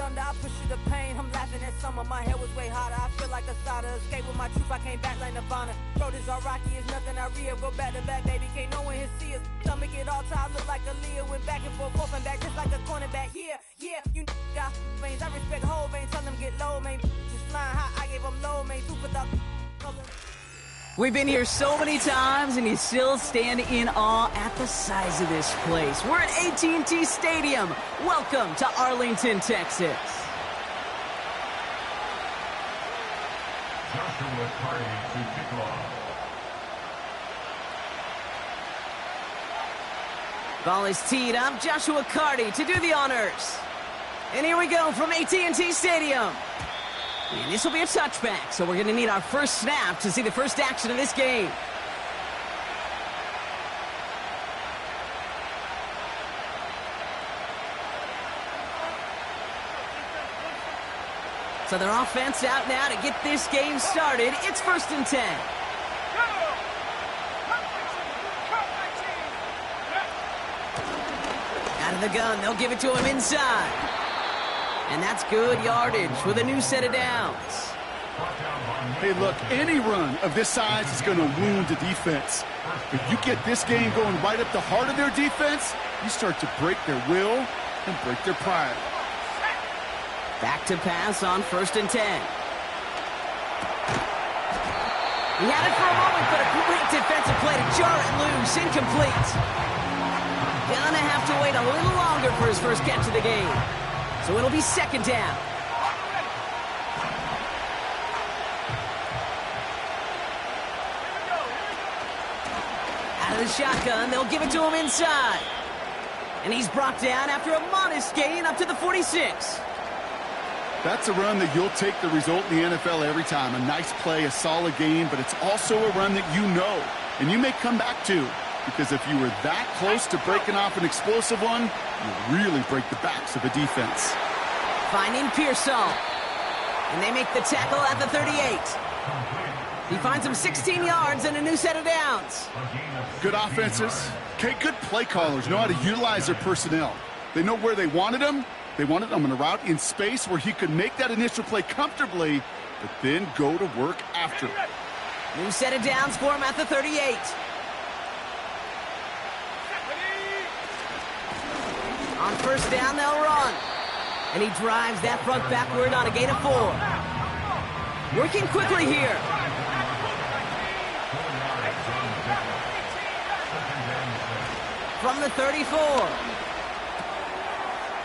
thunder, I push you to pain. I'm laughing at summer, my hair was way hotter. I feel like a starter, escape with my truth, I came back like Nirvana. Road is all rocky, it's nothing I real. Go back to back, baby, can't no one here see us. Stomach it all time, look like a Leah. Went back and forth and back, just like a cornerback. Yeah, you got veins, I respect whole veins. Tell them get low, man. Just flying high, I gave them low, man. Super dog. We've been here so many times, and you still stand in awe at the size of this place. We're at AT&T Stadium. Welcome to Arlington, Texas. Joshua Carty to kick off. Ball is teed up. Joshua Carty to do the honors. And here we go from AT&T Stadium. And this will be a touchback, so we're going to need our first snap to see the first action of this game. So their offense out now to get this game started. It's 1st and 10. Out of the gun, they'll give it to him inside. And that's good yardage with a new set of downs. Hey, look, any run of this size is going to wound the defense. If you get this game going right up the heart of their defense, you start to break their will and break their pride. Back to pass on 1st and 10. He had it for a moment, but a great defensive play to jar it loose. Incomplete. Gonna have to wait a little longer for his first catch of the game. So it'll be 2nd down. Out of the shotgun, they'll give it to him inside. And he's brought down after a modest gain up to the 46. That's a run that you'll take the result in the NFL every time. A nice play, a solid gain, but it's also a run that you know and you may come back to. Because if you were that close to breaking off an explosive one, you really break the backs of a defense. Finding Pearsall. And they make the tackle at the 38. He finds him 16 yards and a new set of downs. Good offenses. Okay, good play callers know how to utilize their personnel. They know where they wanted him. They wanted him on a route in space where he could make that initial play comfortably, but then go to work after. New set of downs for him at the 38. On 1st down, they'll run. And he drives that front backward on a gain of 4. Working quickly here. From the 34.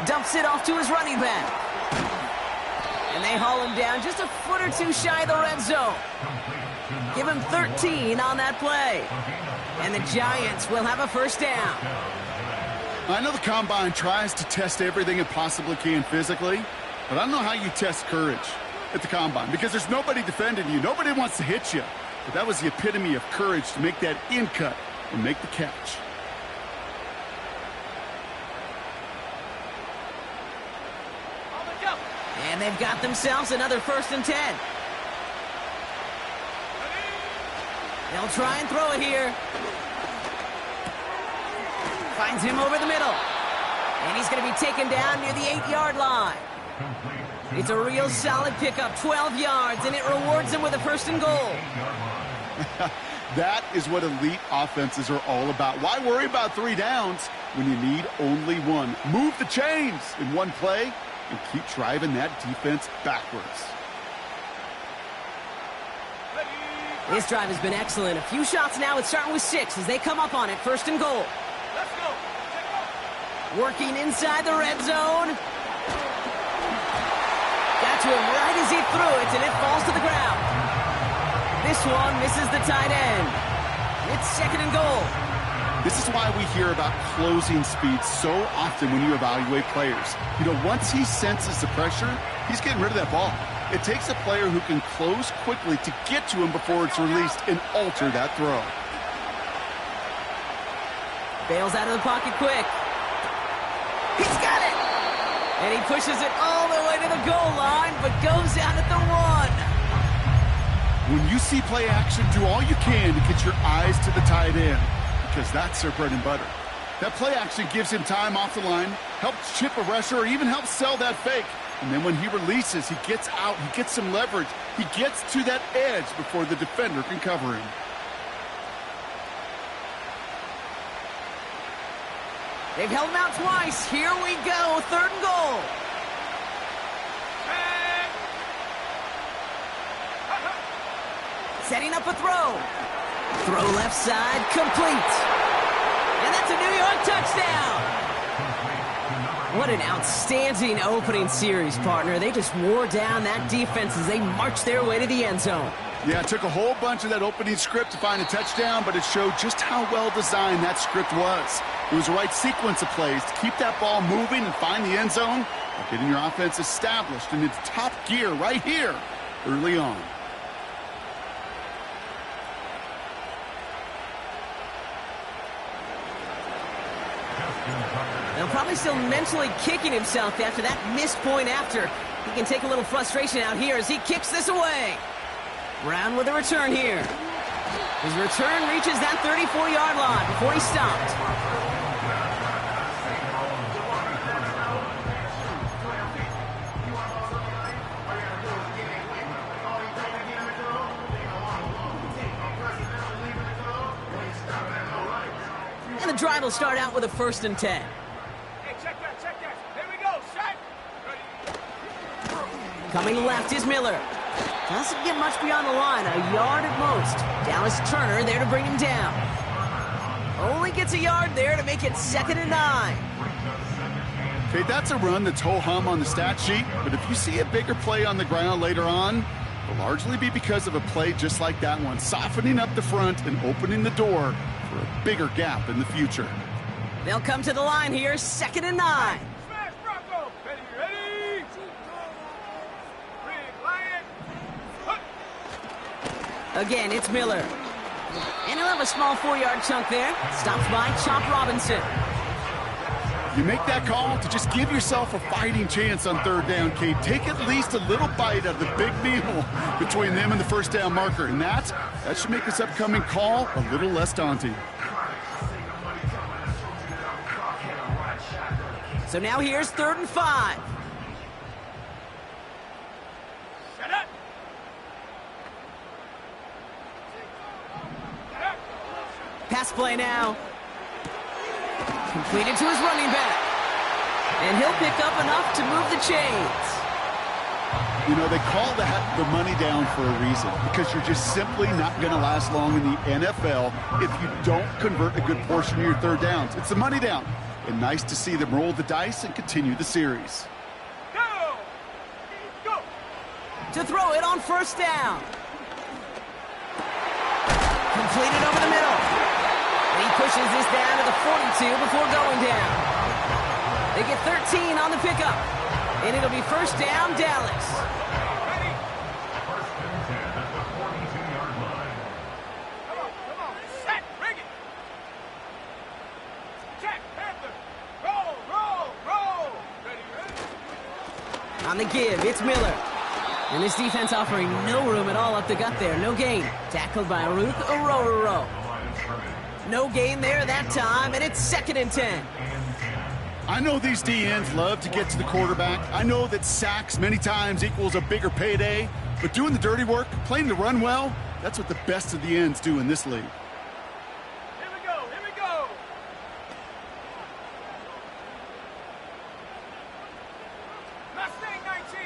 Dumps it off to his running back. And they haul him down just a foot or two shy of the red zone. Give him 13 on that play. And the Giants will have a 1st down. I know the Combine tries to test everything it possibly can physically, but I don't know how you test courage at the Combine because there's nobody defending you. Nobody wants to hit you. But that was the epitome of courage to make that in cut and make the catch. And they've got themselves another 1st and 10. They'll try and throw it here. Finds him over the middle. And he's going to be taken down near the 8-yard line. It's a real solid pickup, 12 yards, and it rewards him with a 1st and goal. That is what elite offenses are all about. Why worry about 3 downs when you need only 1? Move the chains in one play and keep driving that defense backwards. This drive has been excellent. A few shots now. It's starting with 6 as they come up on it. 1st and goal. Working inside the red zone. Got to him right as he threw it, and it falls to the ground. This one misses the tight end. It's 2nd and goal. This is why we hear about closing speed so often when you evaluate players. You know, once he senses the pressure, he's getting rid of that ball. It takes a player who can close quickly to get to him before it's released and alter that throw. Bails out of the pocket quick. He's got it! And he pushes it all the way to the goal line, but goes out at the 1. When you see play action, do all you can to get your eyes to the tight end, because that's their bread and butter. That play action gives him time off the line, helps chip a rusher, or even helps sell that fake. And then when he releases, he gets out, he gets some leverage. He gets to that edge before the defender can cover him. They've held him out twice. Here we go, 3rd and goal. Setting up a throw. Throw left side, complete. And that's a New York touchdown. What an outstanding opening series, partner. They just wore down that defense as they marched their way to the end zone. Yeah, it took a whole bunch of that opening script to find a touchdown, but it showed just how well designed that script was. It was the right sequence of plays to keep that ball moving and find the end zone by getting your offense established in its top gear right here early on. Now probably still mentally kicking himself after that missed point after. He can take a little frustration out here as he kicks this away. Brown with a return here. His return reaches that 34-yard line before he stopped. And the drive will start out with a 1st and 10. Hey, check that. Here we go, set. Ready. Coming left is Miller. Doesn't get much beyond the line, a yard at most. Dallas Turner there to bring him down. Only gets a yard there to make it 2nd and 9. Okay, that's a run that's ho-hum on the stat sheet, but if you see a bigger play on the ground later on, it'll largely be because of a play just like that one, softening up the front and opening the door for a bigger gap in the future. They'll come to the line here, 2nd and 9. Smash Bronco. Ready. Big Lion. Again, it's Miller. And he'll have a small 4-yard chunk there. Stopped by Chop Robinson. You make that call to just give yourself a fighting chance on 3rd down, Kate. Take at least a little bite of the big meal between them and the 1st down marker. And that should make this upcoming call a little less daunting. So now here's 3rd and 5. Set up. Pass play now. Completed to his running back. And he'll pick up enough to move the chains. You know, they call that the money down for a reason, because you're just simply not going to last long in the NFL if you don't convert a good portion of your 3rd downs. It's the money down. And nice to see them roll the dice and continue the series. Go. To throw it on 1st down. Completed over the middle. He pushes this down to the 42 before going down. They get 13 on the pickup. And it'll be 1st down, Dallas. Ready. 1st and 10 at the 42-yard line. Come on. Set. Bring it. Check. Panther. Roll. Ready. On the give, it's Miller. And this defense offering no room at all up the gut there. No gain. Tackled by Ruth Orororo. No gain there that time, and it's 2nd and 10. I know these DNs love to get to the quarterback. I know that sacks many times equals a bigger payday, but doing the dirty work, playing the run well, that's what the best of the ends do in this league. Here we go. Mustang 19.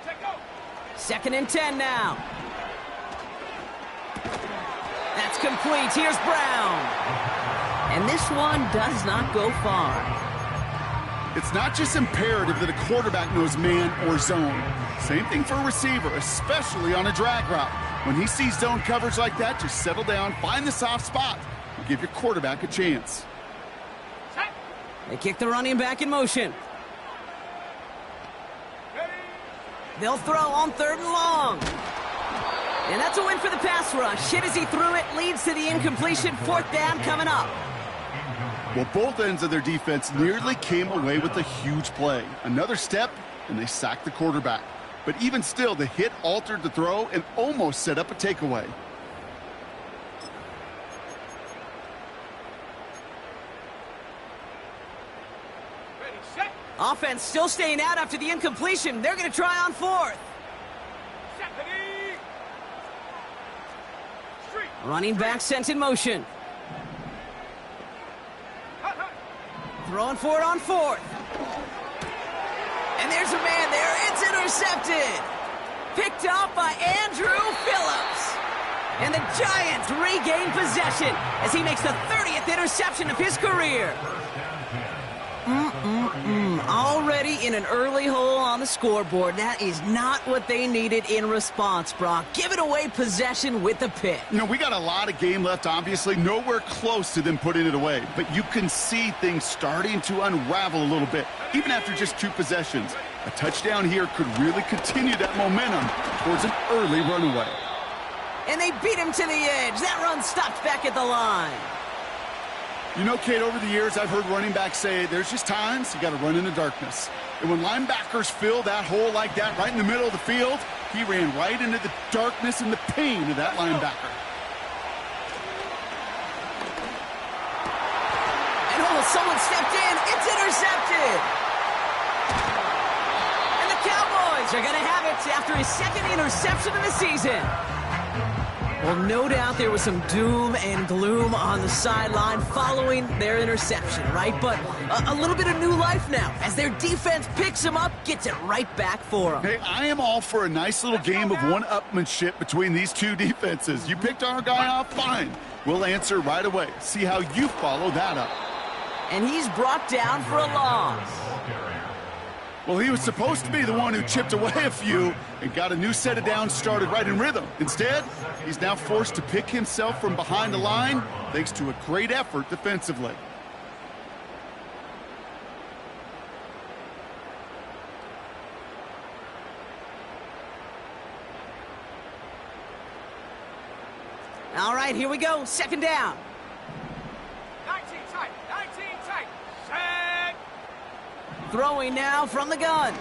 Check go. 2nd and 10 now. That's complete. Here's Brown. And this one does not go far. It's not just imperative that a quarterback knows man or zone. Same thing for a receiver, especially on a drag route. When he sees zone coverage like that, just settle down, find the soft spot, and give your quarterback a chance. Set. They kick the running back in motion. Ready. They'll throw on 3rd and long. And that's a win for the pass rush. Hit as he threw it, leads to the incompletion. 4th down coming up. Well, both ends of their defense nearly came away with a huge play. Another step, and they sacked the quarterback. But even still, the hit altered the throw and almost set up a takeaway. Ready. Set. Offense still staying out after the incompletion. They're going to try on fourth. Set the knee. Street. Running back sent in motion. Hut, hut. Throwing for it on fourth. And there's a man there. It's intercepted. Picked off by Andrew Phillips. And the Giants regain possession as he makes the 30th interception of his career. Already in an early hole on the scoreboard. That is not what they needed in response, Brock. Giving away possession with the pick. You know, we got a lot of game left, obviously. Nowhere close to them putting it away. But you can see things starting to unravel a little bit, even after just 2 possessions. A touchdown here could really continue that momentum towards an early runaway. And they beat him to the edge. That run stopped back at the line. You know, Kate, over the years, I've heard running backs say there's just times you got to run in the darkness. And when linebackers fill that hole like that right in the middle of the field, he ran right into the darkness and the pain of that linebacker. And someone stepped in. It's intercepted. And the Cowboys are going to have it after his 2nd interception of the season. Well, no doubt there was some doom and gloom on the sideline following their interception, right? But a little bit of new life now as their defense picks them up, gets it right back for them. Hey, I am all for a nice little game of one-upmanship between these 2 defenses. You picked our guy off, fine. We'll answer right away. See how you follow that up. And he's brought down for a loss. Well, he was supposed to be the one who chipped away a few and got a new set of downs started right in rhythm. Instead, he's now forced to pick himself from behind the line thanks to a great effort defensively. All right, here we go. 2nd down. 19 tight. 19 tight. Set. Throwing now from the gun.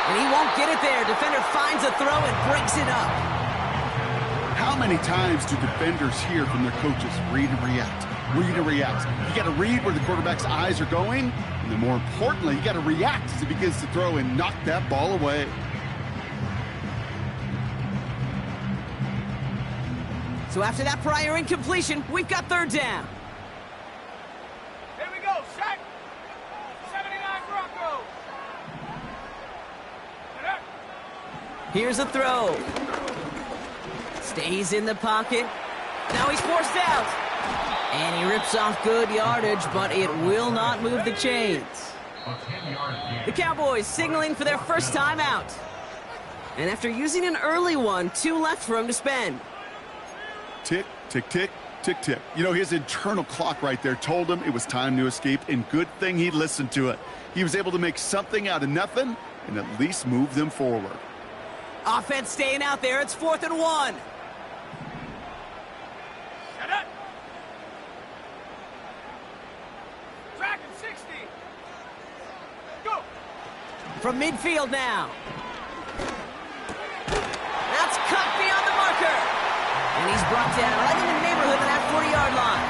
And he won't get it there. Defender finds a throw and breaks it up. How many times do defenders hear from their coaches, read and react, read and react? You got to read where the quarterback's eyes are going, and then more importantly, you got to react as he begins to throw and knock that ball away. So after that prior incompletion, we've got 3rd down. Here we go. Set. 79 Broncos. Set up. Here's a throw. Stays in the pocket. Now he's forced out. And he rips off good yardage, but it will not move the chains. The Cowboys signaling for their first time out. And after using an early one, 2 left for him to spend. Tick, tick, tick, tick, tick. You know, his internal clock right there told him it was time to escape, and good thing he listened to it. He was able to make something out of nothing and at least move them forward. Offense staying out there. It's 4th and 1. Set up. Track at 60. Go. From midfield now. That's cut beyond the marker. And he's brought down right in the neighborhood of that 40-yard line.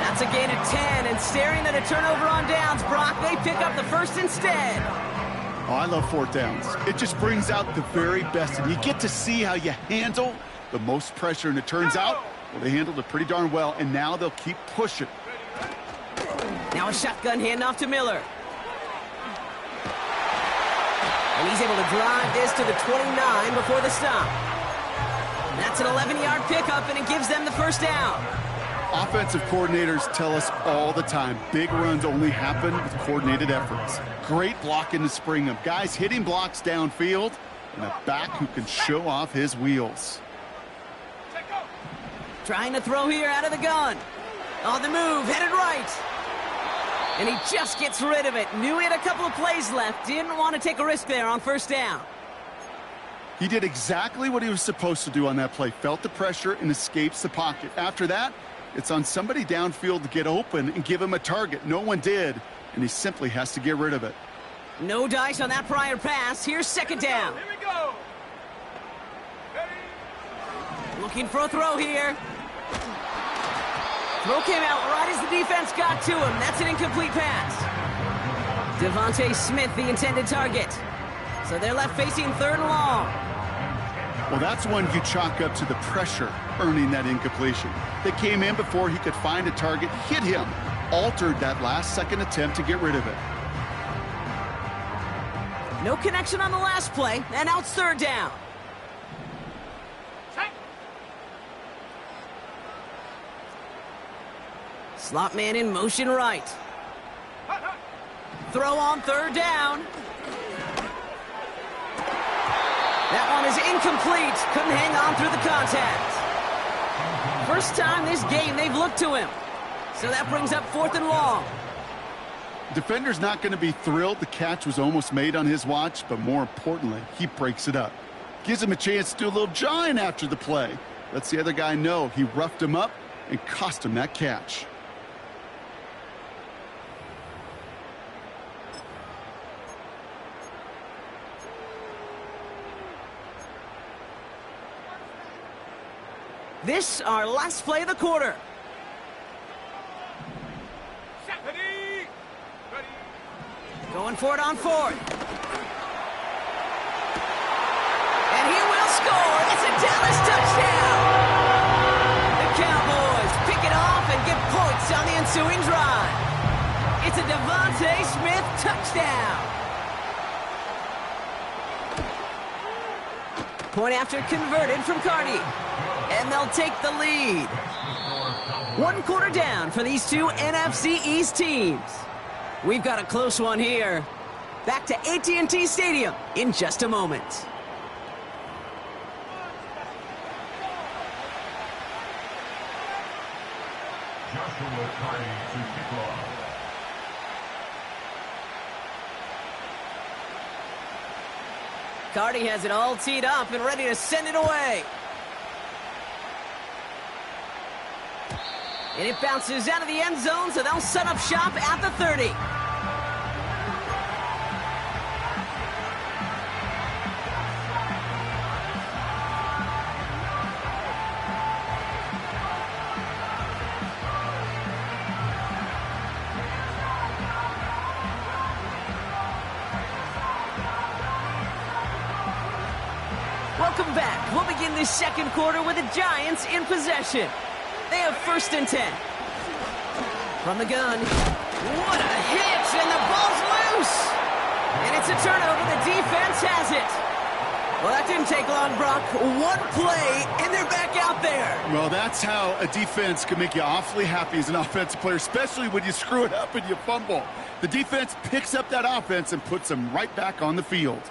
That's a gain of 10, and staring at a turnover on downs, Brock, they pick up the 1st instead. Oh, I love 4th downs. It just brings out the very best, and you get to see how you handle the most pressure, and it turns out, well, they handled it pretty darn well, and now they'll keep pushing. Now a shotgun handoff to Miller. And he's able to drive this to the 29 before the stop. That's an 11-yard pickup, and it gives them the 1st down. Offensive coordinators tell us all the time, big runs only happen with coordinated efforts. Great blocking to spring them. Guys hitting blocks downfield, and a back who can show off his wheels. Trying to throw here out of the gun. On the move, headed right. And he just gets rid of it. Knew he had a couple of plays left. Didn't want to take a risk there on 1st down. He did exactly what he was supposed to do on that play. Felt the pressure and escapes the pocket. After that, it's on somebody downfield to get open and give him a target. No one did, and he simply has to get rid of it. No dice on that prior pass. Here's 2nd down. Here we go. Ready. Looking for a throw here. Throw came out right as the defense got to him. That's an incomplete pass. Devontae Smith, the intended target. So they're left facing 3rd and long. Well, that's one you chalk up to the pressure earning that incompletion. They came in before he could find a target, hit him, altered that last-second attempt to get rid of it. No connection on the last play, and now it's 3rd down. Slot man in motion right. Throw on 3rd down. That one is incomplete. Couldn't hang on through the contact. First time this game they've looked to him. So that brings up 4th and long. Defender's not going to be thrilled the catch was almost made on his watch, but more importantly, he breaks it up. Gives him a chance to do a little jawing after the play. Lets the other guy know he roughed him up and cost him that catch. This, our last play of the quarter. Going for it on 4th. And he will score. It's a Dallas touchdown. The Cowboys pick it off and get points on the ensuing drive. It's a Devontae Smith touchdown. Point after converted from Cardi. And they'll take the lead. 1 quarter down for these two NFC East teams. We've got a close one here. Back to AT&T Stadium in just a moment. Joshua Cardi to kick off. Cardi has it all teed up and ready to send it away. And it bounces out of the end zone, so they'll set up shop at the 30. Welcome back. We'll begin this 2nd quarter with the Giants in possession. They have 1st and 10. From the gun. What a hit, and the ball's loose. And it's a turnover. The defense has it. Well, that didn't take long, Brock. 1 play, and they're back out there. Well, that's how a defense can make you awfully happy as an offensive player, especially when you screw it up and you fumble. The defense picks up that offense and puts them right back on the field.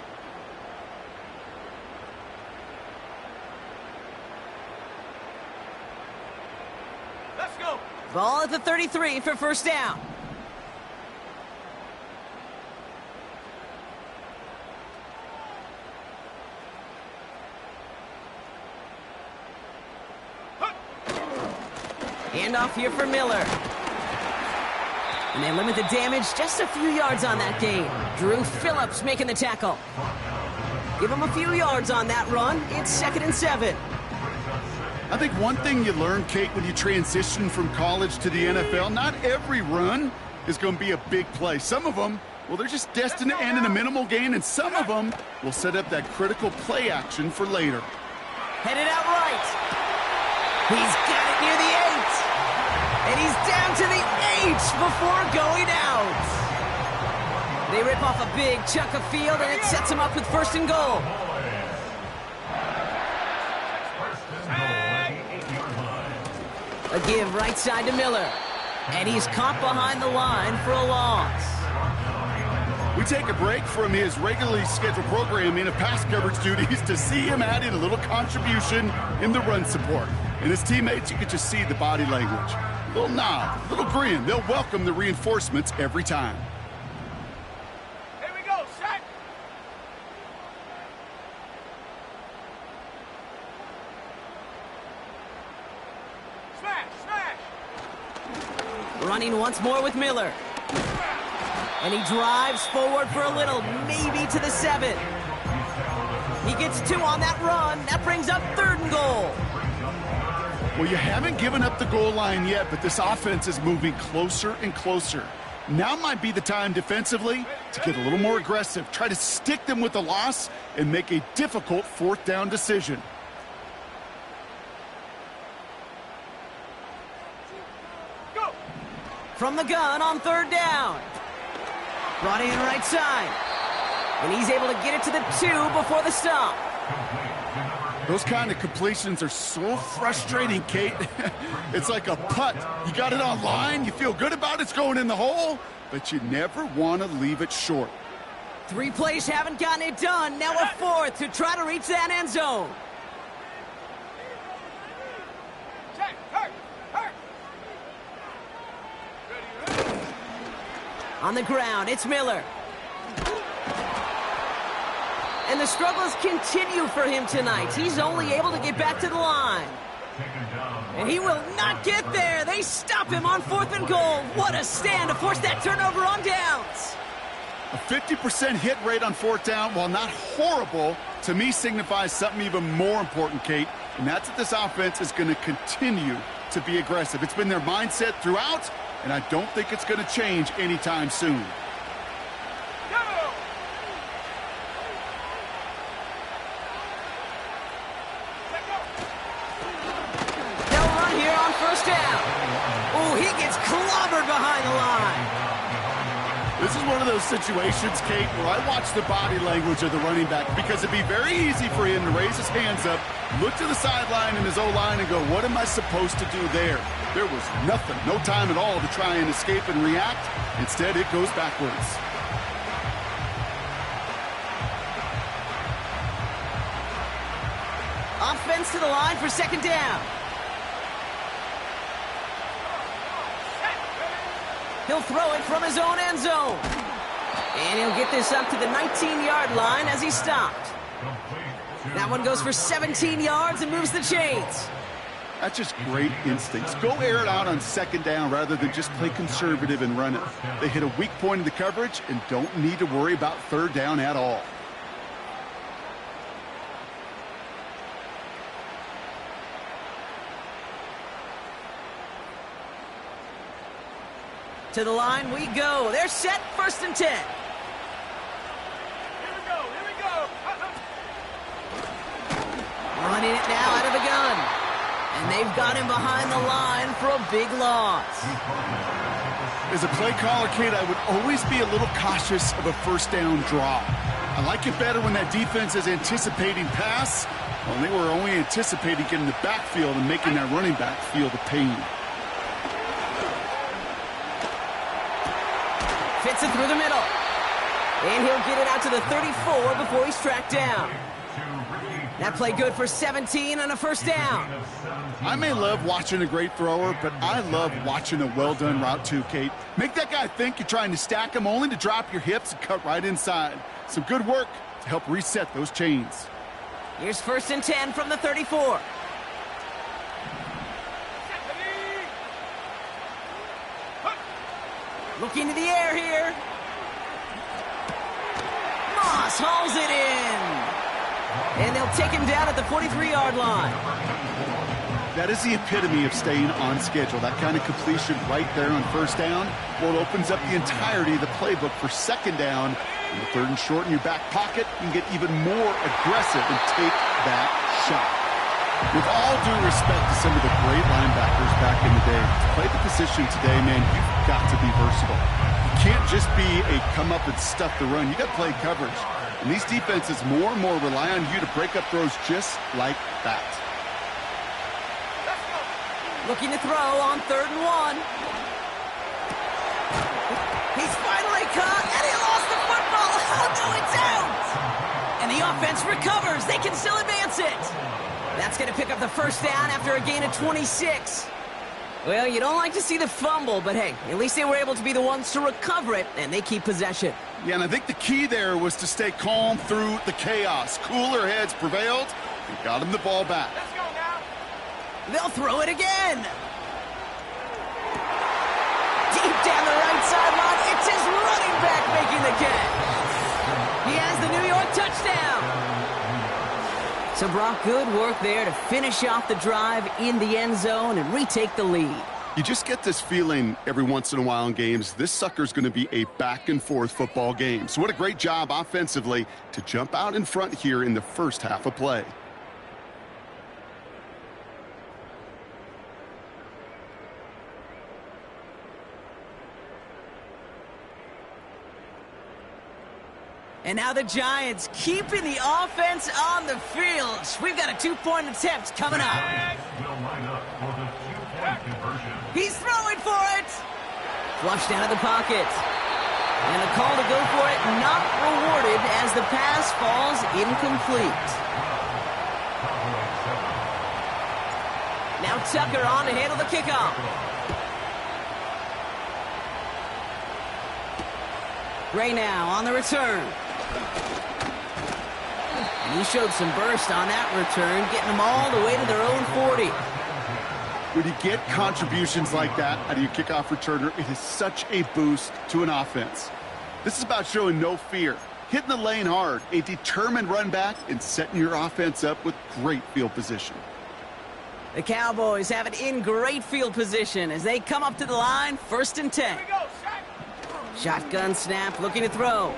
Ball at the 33 for 1st down. Handoff here for Miller. And they limit the damage just a few yards on that gain. Drew Phillips making the tackle. Give him a few yards on that run. It's 2nd and 7. I think one thing you learn, Kate, when you transition from college to the NFL, not every run is going to be a big play. Some of them, well, they're just destined to end in a minimal gain, and some of them will set up that critical play action for later. Headed out right. He's got it near the 8. And he's down to the 8 before going out. They rip off a big chunk of field, and it sets him up with 1st and goal. A give right side to Miller. And he's caught behind the line for a loss. We take a break from his regularly scheduled programming of pass coverage duties to see him add in a little contribution in the run support. And his teammates, you could just see the body language. A little nod, a little grin. They'll welcome the reinforcements every time. Here we go, set. Running once more with Miller. And he drives forward for a little, maybe to the 7. He gets 2 on that run. That brings up 3rd and goal. Well, you haven't given up the goal line yet, but this offense is moving closer and closer. Now might be the time defensively to get a little more aggressive, try to stick them with the loss, and make a difficult fourth down decision. Go! From the gun on third down. Brought in right side. And he's able to get it to the 2 before the stop. Those kind of completions are so frustrating, Kate. It's like a putt. You got it on line, you feel good about it's going in the hole, but you never want to leave it short. 3 plays haven't gotten it done. Now a 4th to try to reach that end zone. Check! Hurt! Hurt! Ready? On the ground, it's Miller. And the struggles continue for him tonight. He's only able to get back to the line. And he will not get there. They stop him on 4th and goal. What a stand to force that turnover on downs. A 50% hit rate on 4th down, while not horrible, to me signifies something even more important, Kate. And that's that this offense is going to continue to be aggressive. It's been their mindset throughout, and I don't think it's going to change anytime soon. First down. Oh, he gets clobbered behind the line. This is one of those situations, Kate, where I watch the body language of the running back, because it'd be very easy for him to raise his hands up, look to the sideline in his O-line and go, what am I supposed to do there? There was nothing, no time at all to try and escape and react. Instead, it goes backwards. Offense to the line for second down. He'll throw it from his own end zone. And he'll get this up to the 19-yard line as he stopped. That one goes for 17 yards and moves the chains. That's just great instincts. Go air it out on second down rather than just play conservative and run it. They hit a weak point in the coverage and don't need to worry about third down at all. To the line we go. They're set, 1st and 10. Here we go! Here we go! Running it now out of the gun. And they've got him behind the line for a big loss. As a play caller, Kate, I would always be a little cautious of a first down draw. I like it better when that defense is anticipating pass. Well, they were only anticipating getting the backfield and making that running back feel the pain. Fits it through the middle. And he'll get it out to the 34 before he's tracked down. That play good for 17 on a first down. I may love watching a great thrower, but I love watching a well-done route too, Kate. Make that guy think you're trying to stack him only to drop your hips and cut right inside. Some good work to help reset those chains. Here's 1st and 10 from the 34. Looking to the air here. Moss hauls it in. And they'll take him down at the 43-yard line. That is the epitome of staying on schedule. That kind of completion right there on first down. Well, it opens up the entirety of the playbook for second down. In the 3rd and short in your back pocket, you can get even more aggressive and take that shot. With all due respect to some of the great linebackers back in the day, to play the position today, man, you've got to be versatile. You can't just be a come up and stuff the run. You got to play coverage. And these defenses more and more rely on you to break up throws just like that. Looking to throw on 3rd and 1. He's finally caught, and he lost the football. Oh, no, it's out. And the offense recovers. They can still advance it. That's going to pick up the first down after a gain of 26. Well, you don't like to see the fumble, but hey, at least they were able to be the ones to recover it, and they keep possession. Yeah, and I think the key there was to stay calm through the chaos. Cooler heads prevailed and got him the ball back. Let's go now! They'll throw it again. Deep down the right sideline, it's his running back making the catch. He has the New York touchdown. So, Brock, good work there to finish off the drive in the end zone and retake the lead. You just get this feeling every once in a while in games, this sucker's going to be a back-and-forth football game. So what a great job offensively to jump out in front here in the first half of play. And now the Giants keeping the offense on the field. We've got a two-point attempt coming up. Will line up for the two-point conversion. He's throwing for it. Flushed out of the pocket. And a call to go for it not rewarded as the pass falls incomplete. Now Tucker on to handle the kickoff. Gray now on the return. And he showed some burst on that return, getting them all the way to their own 40. When you get contributions like that out of your kickoff returner, it is such a boost to an offense. This is about showing no fear, hitting the lane hard, a determined run back, and setting your offense up with great field position. The Cowboys have it in great field position as they come up to the line, 1st and 10. Here we go, Shaq. Shotgun snap, looking to throw.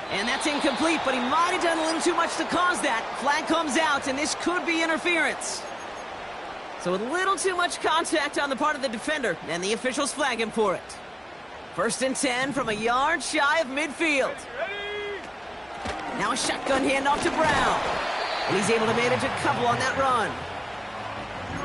And that's incomplete, but he might have done a little too much to cause that. Flag comes out, and this could be interference. So with a little too much contact on the part of the defender, and the officials flag him for it. 1st and 10 from a yard shy of midfield. Ready? Now a shotgun handoff to Brown. And he's able to manage a couple on that run.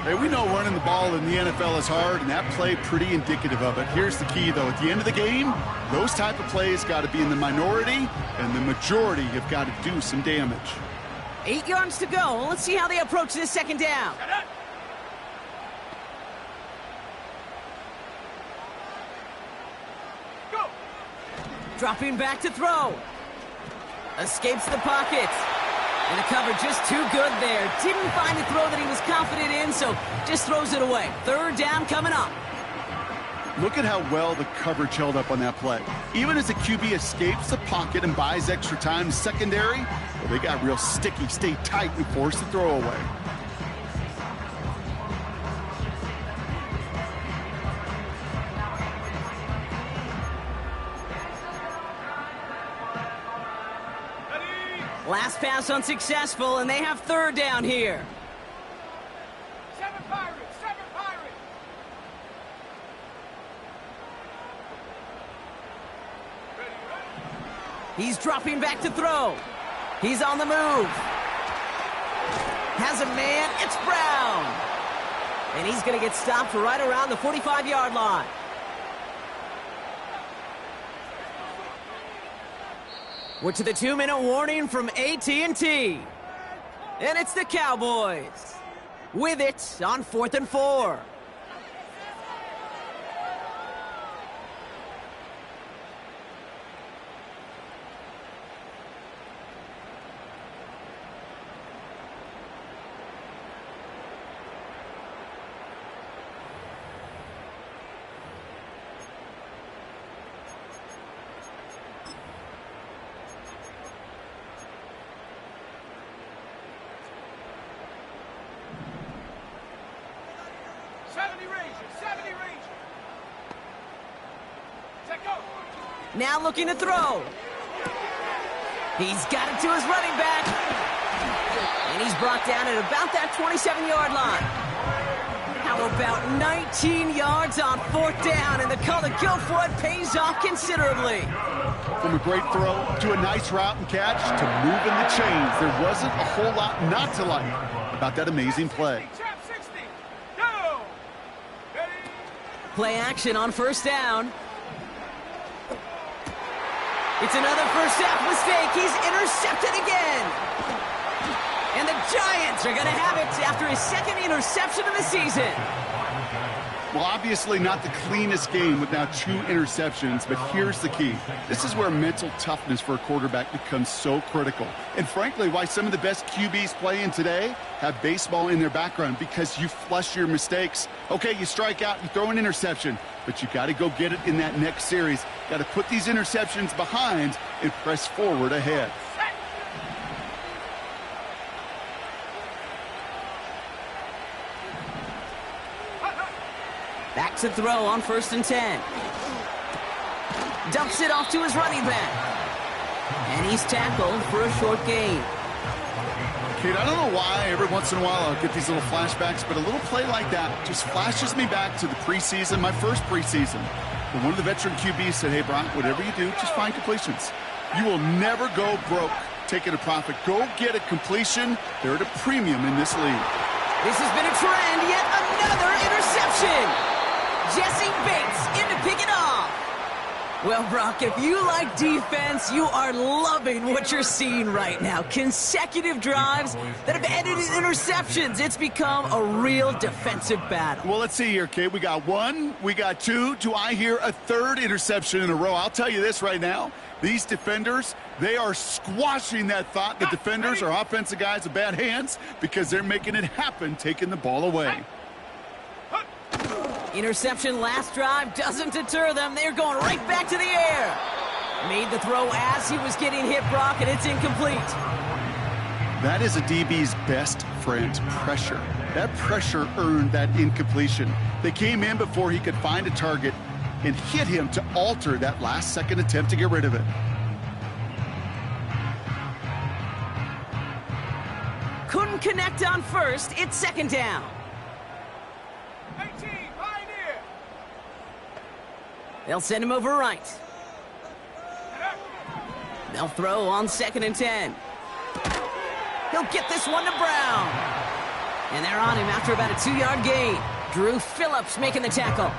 Hey, we know running the ball in the NFL is hard, and that play pretty indicative of it. Here's the key, though. At the end of the game, those type of plays got to be in the minority, and the majority have got to do some damage. 8 yards to go. Let's see how they approach this 2nd down. Go. Dropping back to throw. Escapes the pocket. And the cover just too good there. Didn't find the throw that he was confident in, so just throws it away. 3rd down coming up. Look at how well the coverage held up on that play. Even as the QB escapes the pocket and buys extra time to secondary, well, they got real sticky, stay tight, and force the throw away. Last pass unsuccessful, and they have 3rd down here. 7 Pirates, 7 Pirates. He's dropping back to throw. He's on the move. Has a man. It's Brown. And he's going to get stopped right around the 45-yard line. We're to the 2-minute warning from AT&T. And it's the Cowboys with it on 4th and 4. Now looking to throw. He's got it to his running back. And he's brought down at about that 27-yard line. How about 19 yards on 4th down, and the call to go for it pays off considerably. From a great throw to a nice route and catch to moving the chains, there wasn't a whole lot not to like about that amazing play. Trap 60. Go. Ready? Play action on 1st down. It's another first half mistake. He's intercepted again. And the Giants are going to have it after his 2nd interception of the season. Well, obviously not the cleanest game with now 2 interceptions, but here's the key. This is where mental toughness for a quarterback becomes so critical. And frankly, why some of the best QBs playing today have baseball in their background, because you flush your mistakes. Okay, you strike out, you throw an interception, but you got to go get it in that next series. Got to put these interceptions behind and press forward ahead. Back to throw on 1st and 10. Dumps it off to his running back. And he's tackled for a short gain. Kate, I don't know why every once in a while I'll get these little flashbacks, but a little play like that just flashes me back to the preseason, my first preseason. When one of the veteran QBs said, hey, Brock, whatever you do, just find completions. You will never go broke taking a profit. Go get a completion. They're at a premium in this league. This has been a trend, yet another interception. Jesse Bates in to pick it off. Well, Brock, if you like defense, you are loving what you're seeing right now. Consecutive drives that have ended in interceptions. It's become a real defensive battle. Well, let's see here, Kate. We got one, we got two. Do I hear a third interception in a row? I'll tell you this right now. These defenders, they are squashing that thought. The defenders are offensive guys with bad hands because they're making it happen, taking the ball away. Interception last drive doesn't deter them. They're going right back to the air. Made the throw as he was getting hit, Brock, and it's incomplete. That is a DB's best friend, pressure. That pressure earned that incompletion. They came in before he could find a target and hit him to alter that last-second attempt to get rid of it. Couldn't connect on 1st. It's 2nd down. 18, Pioneer. They'll send him over right. They'll throw on 2nd and 10. He'll get this one to Brown. And they're on him after about a 2-yard gain. Drew Phillips making the tackle.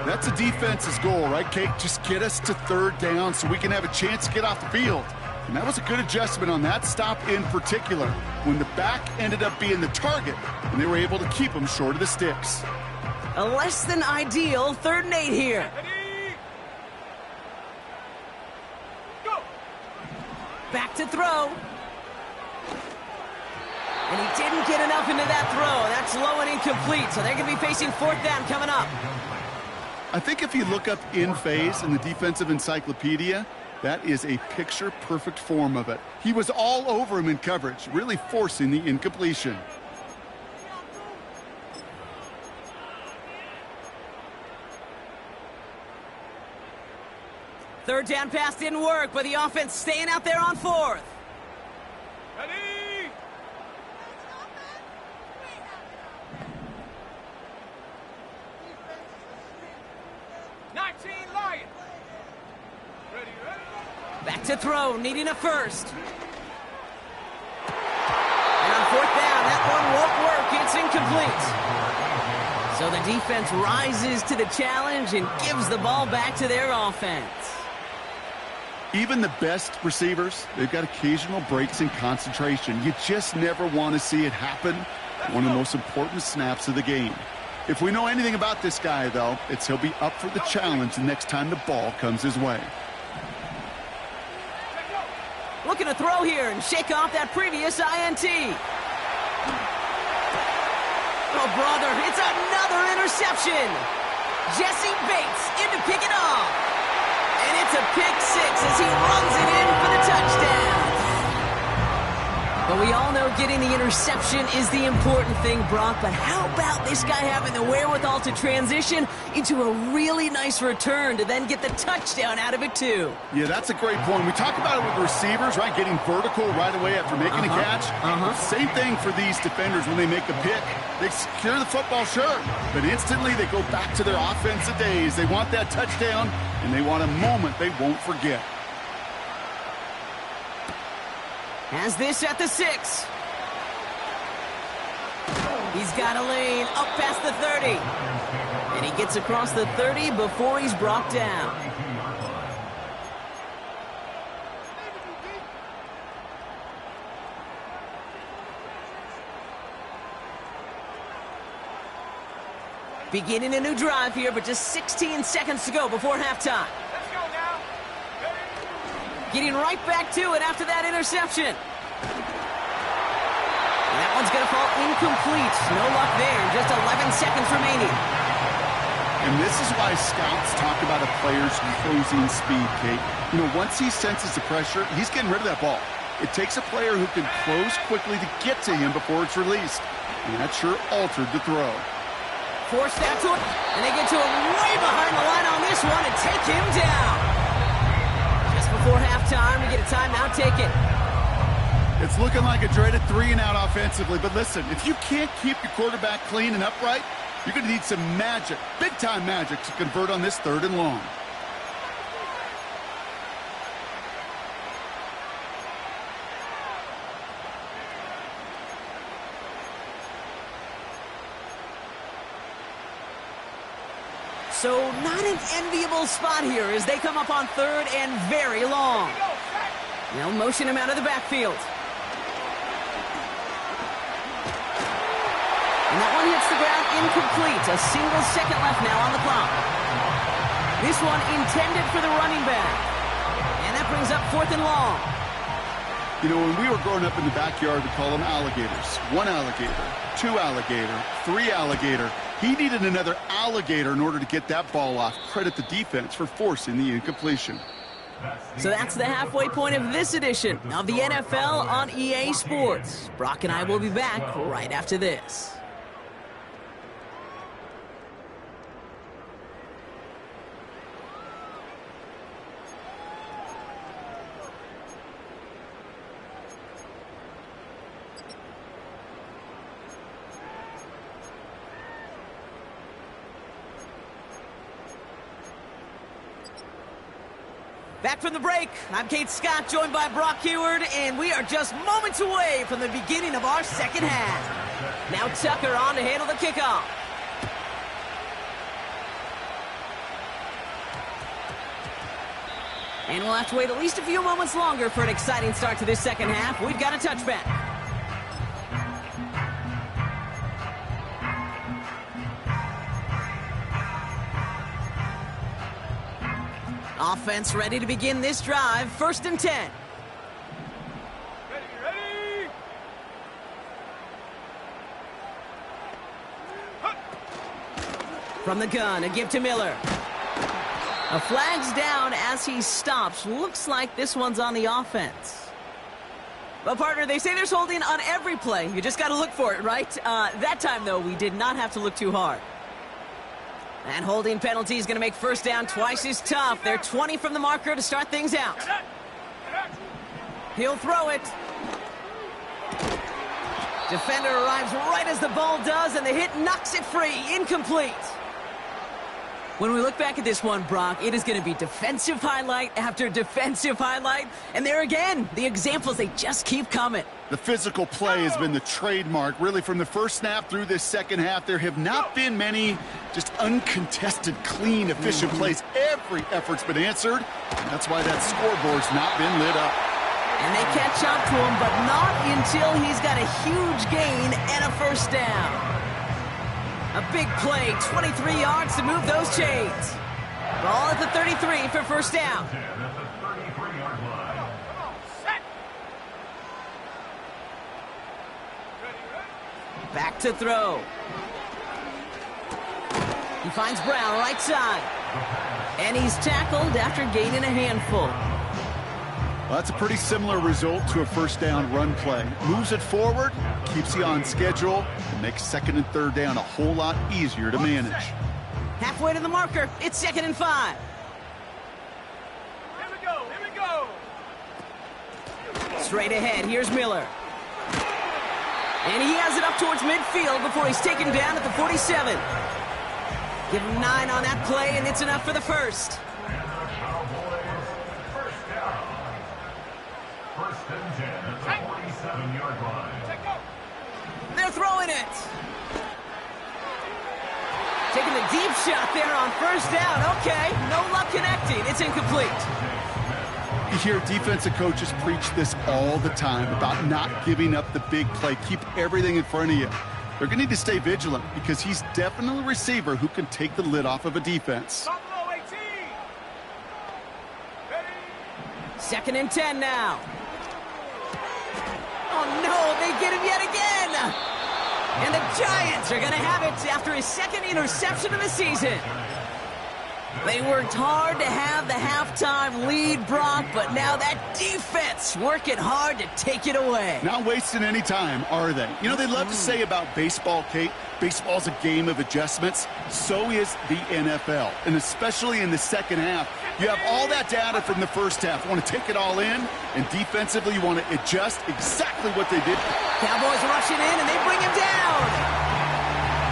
That's a defense's goal, right, Kate? Just get us to 3rd down so we can have a chance to get off the field. And that was a good adjustment on that stop in particular, when the back ended up being the target, and they were able to keep him short of the sticks. A less than ideal 3rd and 8 here. Ready? Go. Back to throw. And he didn't get enough into that throw. That's low and incomplete, so they're going to be facing 4th down coming up. I think if you look up in phase in the defensive encyclopedia, that is a picture-perfect form of it. He was all over him in coverage, really forcing the incompletion. Third down pass didn't work, but the offense staying out there on 4th. Ready? 19, Lion. Ready? Back to throw, needing a 1st. And on 4th down, that one won't work. It's incomplete. So the defense rises to the challenge and gives the ball back to their offense. Even the best receivers, they've got occasional breaks in concentration. You just never want to see it happen. One of the most important snaps of the game. If we know anything about this guy, though, it's he'll be up for the challenge the next time the ball comes his way. Looking to throw here and shake off that previous INT. Oh, brother, it's another interception. Jesse Bates in to pick it off. And it's a pick 6 as he runs it in for the touchdown. But we all know getting the interception is the important thing, Brock. But how about this guy having the wherewithal to transition into a really nice return to then get the touchdown out of it, too? Yeah, that's a great point. We talk about it with receivers, right? Getting vertical right away after making a catch. Same thing for these defenders when they make a pick. They secure the football, sure, but instantly they go back to their offensive days. They want that touchdown, and they want a moment they won't forget. Has this at the 6. He's got a lane up past the 30. And he gets across the 30 before he's brought down. Beginning a new drive here, but just 16 seconds to go before halftime. Let's go now. Ready? Getting right back to it after that interception. And that one's going to fall incomplete. No luck there. Just 11 seconds remaining. And this is why scouts talk about a player's closing speed, Kate. You know, once he senses the pressure, he's getting rid of that ball. It takes a player who can close quickly to get to him before it's released. And that sure altered the throw. Forced out to it, and they get to him way behind the line on this one and take him down. Just before halftime, we get a timeout taken. It's looking like a dreaded 3-and-out offensively, but listen, if you can't keep your quarterback clean and upright, you're going to need some magic, big-time magic, to convert on this 3rd and long. So not an enviable spot here as they come up on 3rd and very long. They'll motion him out of the backfield. And that one hits the ground incomplete. A single second left now on the clock. This one intended for the running back. And that brings up 4th and long. You know, when we were growing up in the backyard, we call them alligators. 1 alligator, 2 alligator, 3 alligator. He needed another alligator in order to get that ball off. Credit the defense for forcing the incompletion. So that's the halfway point of this edition of the NFL on EA Sports. Brock and I will be back right after this. Back from the break, I'm Kate Scott, joined by Brock Heward, and we are just moments away from the beginning of our second half. Now Tucker on to handle the kickoff. And we'll have to wait at least a few moments longer for an exciting start to this second half. We've got a touchback. Offense ready to begin this drive. 1st and 10. Ready. From the gun, a give to Miller. A flag's down as he stops. Looks like this one's on the offense. But partner, they say there's holding on every play. You just got to look for it, right? That time, though, we did not have to look too hard. And holding penalty is going to make 1st down twice as tough. They're 20 from the marker to start things out. He'll throw it. Defender arrives right as the ball does, and the hit knocks it free. Incomplete. When we look back at this one, Brock, it is going to be defensive highlight after defensive highlight. And there again, the examples, they just keep coming. The physical play has been the trademark. Really, from the first snap through this second half, there have not been many just uncontested, clean, efficient plays. Every effort's been answered. That's why that scoreboard's not been lit up. And they catch up to him, but not until he's got a huge gain and a 1st down. A big play, 23 yards to move those chains. Ball at the 33 for 1st down. Back to throw. He finds Brown right side. And he's tackled after gaining a handful. Well, that's a pretty similar result to a 1st down run play. Moves it forward, keeps you on schedule, and makes 2nd and 3rd down a whole lot easier to manage. Halfway to the marker, it's 2nd and 5. Here we go. Straight ahead, here's Miller. And he has it up towards midfield before he's taken down at the 47. Give him 9 on that play, and it's enough for the 1st. They're throwing it. Taking the deep shot there on 1st down. Okay, no luck connecting. It's incomplete. You hear defensive coaches preach this all the time about not giving up the big play. Keep everything in front of you. They're going to need to stay vigilant because he's definitely a receiver who can take the lid off of a defense. Buffalo 18. Ready. 2nd and 10 now. Oh, no, they get him yet again. And the Giants are going to have it after his 2nd interception of the season. They worked hard to have the halftime lead, Brock, but now that defense working hard to take it away. Not wasting any time, are they? You know, they love to say about baseball, Kate, baseball's a game of adjustments. So is the NFL, and especially in the second half. You have all that data from the first half. You want to take it all in, and defensively you want to adjust exactly what they did. Cowboys rushing in, and they bring him down.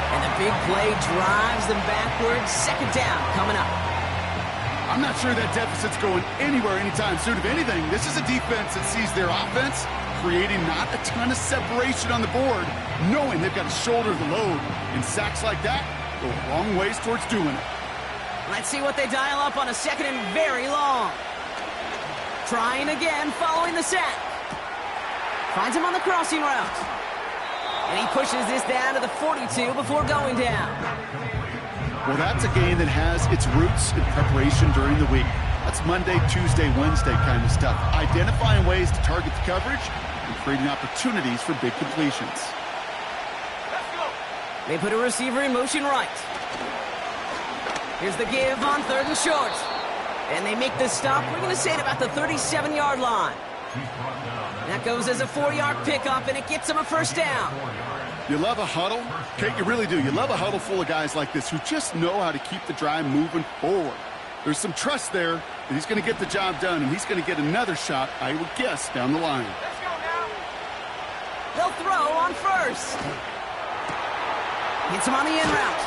And the big play drives them backwards. Second down coming up. I'm not sure that deficit's going anywhere anytime soon. If anything, this is a defense that sees their offense creating not a ton of separation on the board, knowing they've got to shoulder the load. And sacks like that go a long ways towards doing it. Let's see what they dial up on a second and very long. Trying again following the sack. Finds him on the crossing route. And he pushes this down to the 42 before going down. Well, that's a game that has its roots in preparation during the week. That's Monday, Tuesday, Wednesday kind of stuff. Identifying ways to target the coverage and creating opportunities for big completions. Let's go. They put a receiver in motion right. Here's the give on third and short. And they make this stop, we're going to say, at about the 37-yard line. That goes as a 4-yard pickup, and it gets them a first down. You love a huddle? Kate, you really do. You love a huddle full of guys like this who just know how to keep the drive moving forward. There's some trust there that he's going to get the job done, and he's going to get another shot, I would guess, down the line. Let's go now. They'll throw on first. Hits him on the in route.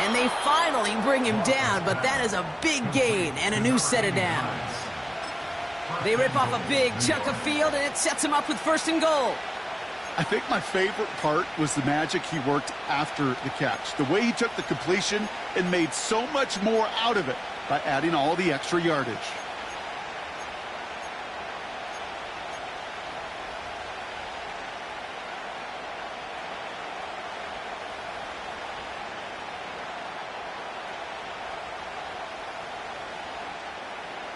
And they finally bring him down, but that is a big gain and a new set of downs. They rip off a big chunk of field, and it sets him up with first and goal. I think my favorite part was the magic he worked after the catch. The way he took the completion and made so much more out of it by adding all the extra yardage.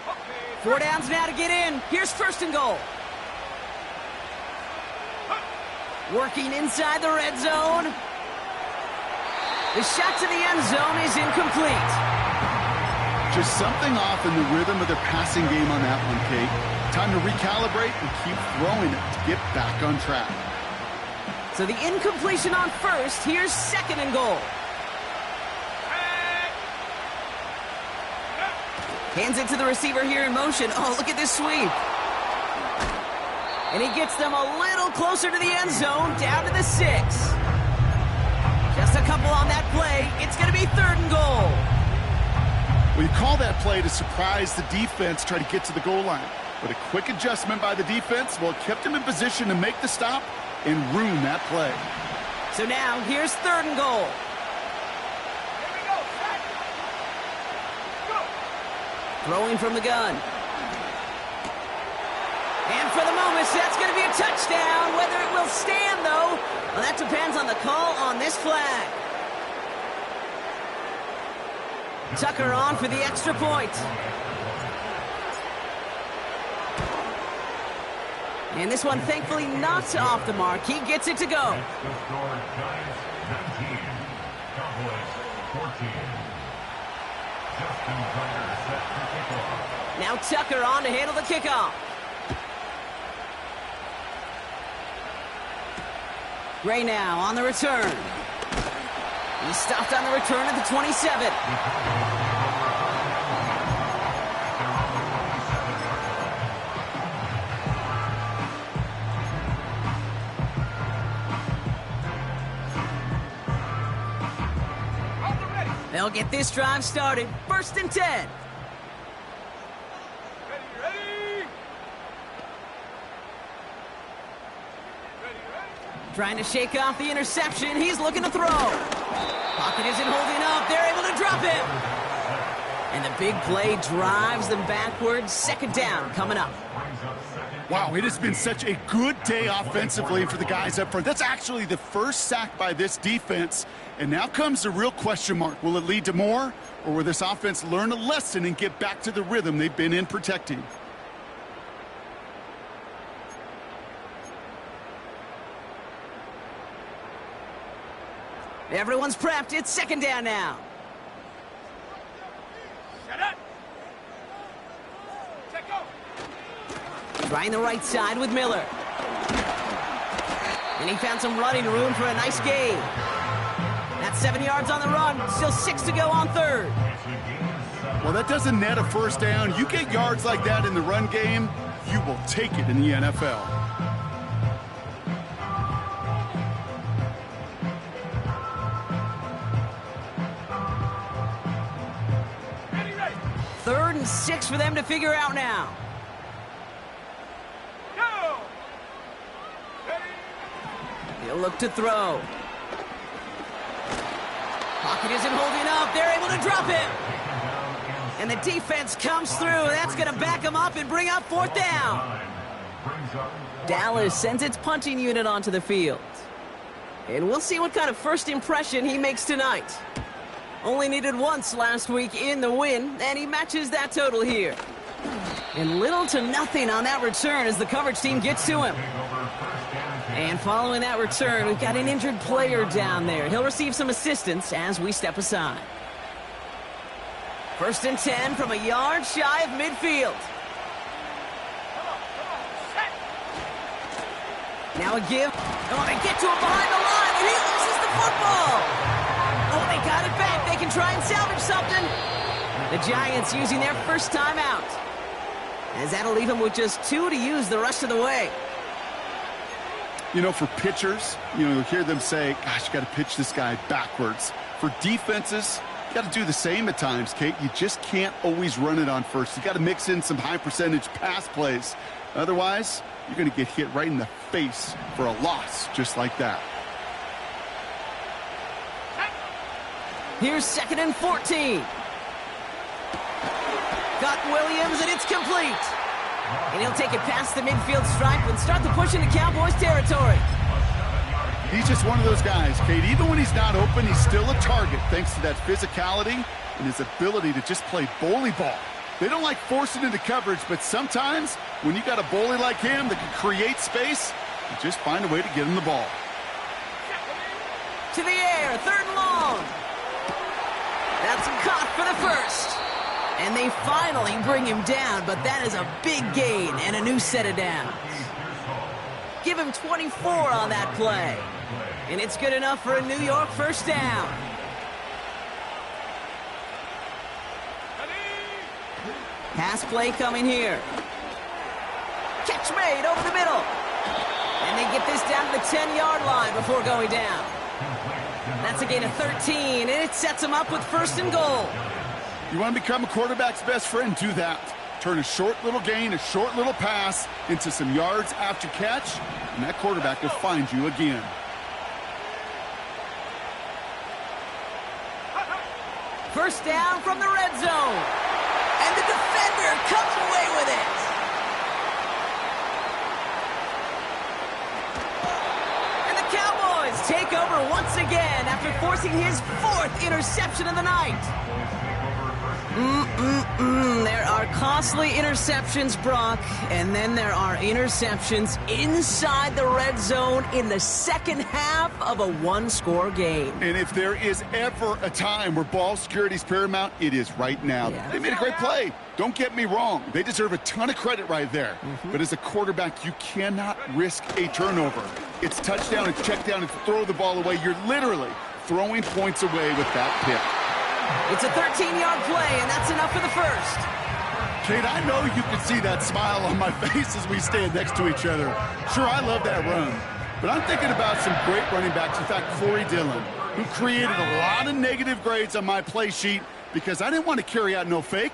Okay. 4 downs now to get in. Here's first and goal. Working inside the red zone. The shot to the end zone is incomplete. Just something off in the rhythm of their passing game on that one, Kate. Time to recalibrate and keep throwing it to get back on track. So the incompletion on first. Here's second and goal. Hands it to the receiver here in motion. Oh, look at this sweep. And he gets them a little closer to the end zone, down to the 6. Just a couple on that play. It's going to be third and goal. Well, you call that play to surprise the defense, try to get to the goal line. But a quick adjustment by the defense, well, it kept him in position to make the stop and ruin that play. So now, here's third and goal. Here we go. Set. Go. Throwing from the gun. And for the moment, that's going to be a touchdown. Whether it will stand, though, well, that depends on the call on this flag. Tucker on for the extra point. And this one, thankfully, not off the mark. He gets it to go. The score, Giants 19, Cowboys 14. Justin Tucker set for kickoff. Now Tucker on to handle the kickoff. Gray now on the return. He stopped on the return at the 27. They'll get this drive started. First and 10. Ready, ready. Ready, ready. Trying to shake off the interception. He's looking to throw. Pocket isn't holding up. They're able to drop him. And the big play drives them backwards. Second down coming up. Wow, it has been such a good day offensively for the guys up front. That's actually the first sack by this defense. And now comes the real question mark. Will it lead to more? Or will this offense learn a lesson and get back to the rhythm they've been in protecting? Everyone's prepped. It's second down now. Trying the right side with Miller. And he found some running room for a nice gain. That's 7 yards on the run. Still 6 to go on third. Well, that doesn't net a first down. You get yards like that in the run game, you will take it in the NFL. Third and 6 for them to figure out now. Go! He'll look to throw. Pocket isn't holding up. They're able to drop him. And the defense comes through. That's going to back him up and bring up fourth down. Dallas sends its punting unit onto the field. And we'll see what kind of first impression he makes tonight. Only needed once last week in the win, and he matches that total here. And little to nothing on that return as the coverage team gets to him. And following that return, we've got an injured player down there. He'll receive some assistance as we step aside. First and 10 from a yard shy of midfield. Now a give. Oh, they get to him behind the line, and he loses the football. Oh, they got it back. They can try and salvage something. The Giants using their first time out. As that'll leave them with just 2 to use the rest of the way. You know, for pitchers, you'll hear them say, gosh, you got to pitch this guy backwards. For defenses, you got to do the same at times, Kate. You just can't always run it on first. You got to mix in some high percentage pass plays. Otherwise, you're going to get hit right in the face for a loss just like that. Here's 2nd and 14. Got Williams, and it's complete. And he'll take it past the midfield stripe and start the push into Cowboys territory. He's just one of those guys, Kate. Even when he's not open, he's still a target thanks to that physicality and his ability to just play bully ball. They don't like forcing into coverage, but sometimes when you got a bully like him that can create space, you just find a way to get him the ball. To the air, 3rd and long. That's caught for the first. And they finally bring him down, but that is a big gain and a new set of downs. Give him 24 on that play. And it's good enough for a New York first down. Pass play coming here. Catch made over the middle. And they get this down to the 10-yard line before going down. That's a gain of 13, and it sets them up with 1st and goal. You want to become a quarterback's best friend? Do that. Turn a short little gain, a short little pass into some yards after catch, and that quarterback will find you again. First down from the red zone. And the defender comes away with it. And the Cowboys take over once again after forcing his 4th interception of the night. There are costly interceptions, Brock, and then there are interceptions inside the red zone in the second half of a one-score game. And if there is ever a time where ball security is paramount, it is right now. Yeah. They made a great play. Don't get me wrong. They deserve a ton of credit right there. But as a quarterback, you cannot risk a turnover. It's touchdown and check down and throw the ball away. You're literally throwing points away with that pick. It's a 13-yard play, and that's enough for the first. Kate, I know you can see that smile on my face as we stand next to each other. Sure, I love that run. But I'm thinking about some great running backs. In fact, Corey Dillon, who created a lot of negative grades on my play sheet because I didn't want to carry out no fake.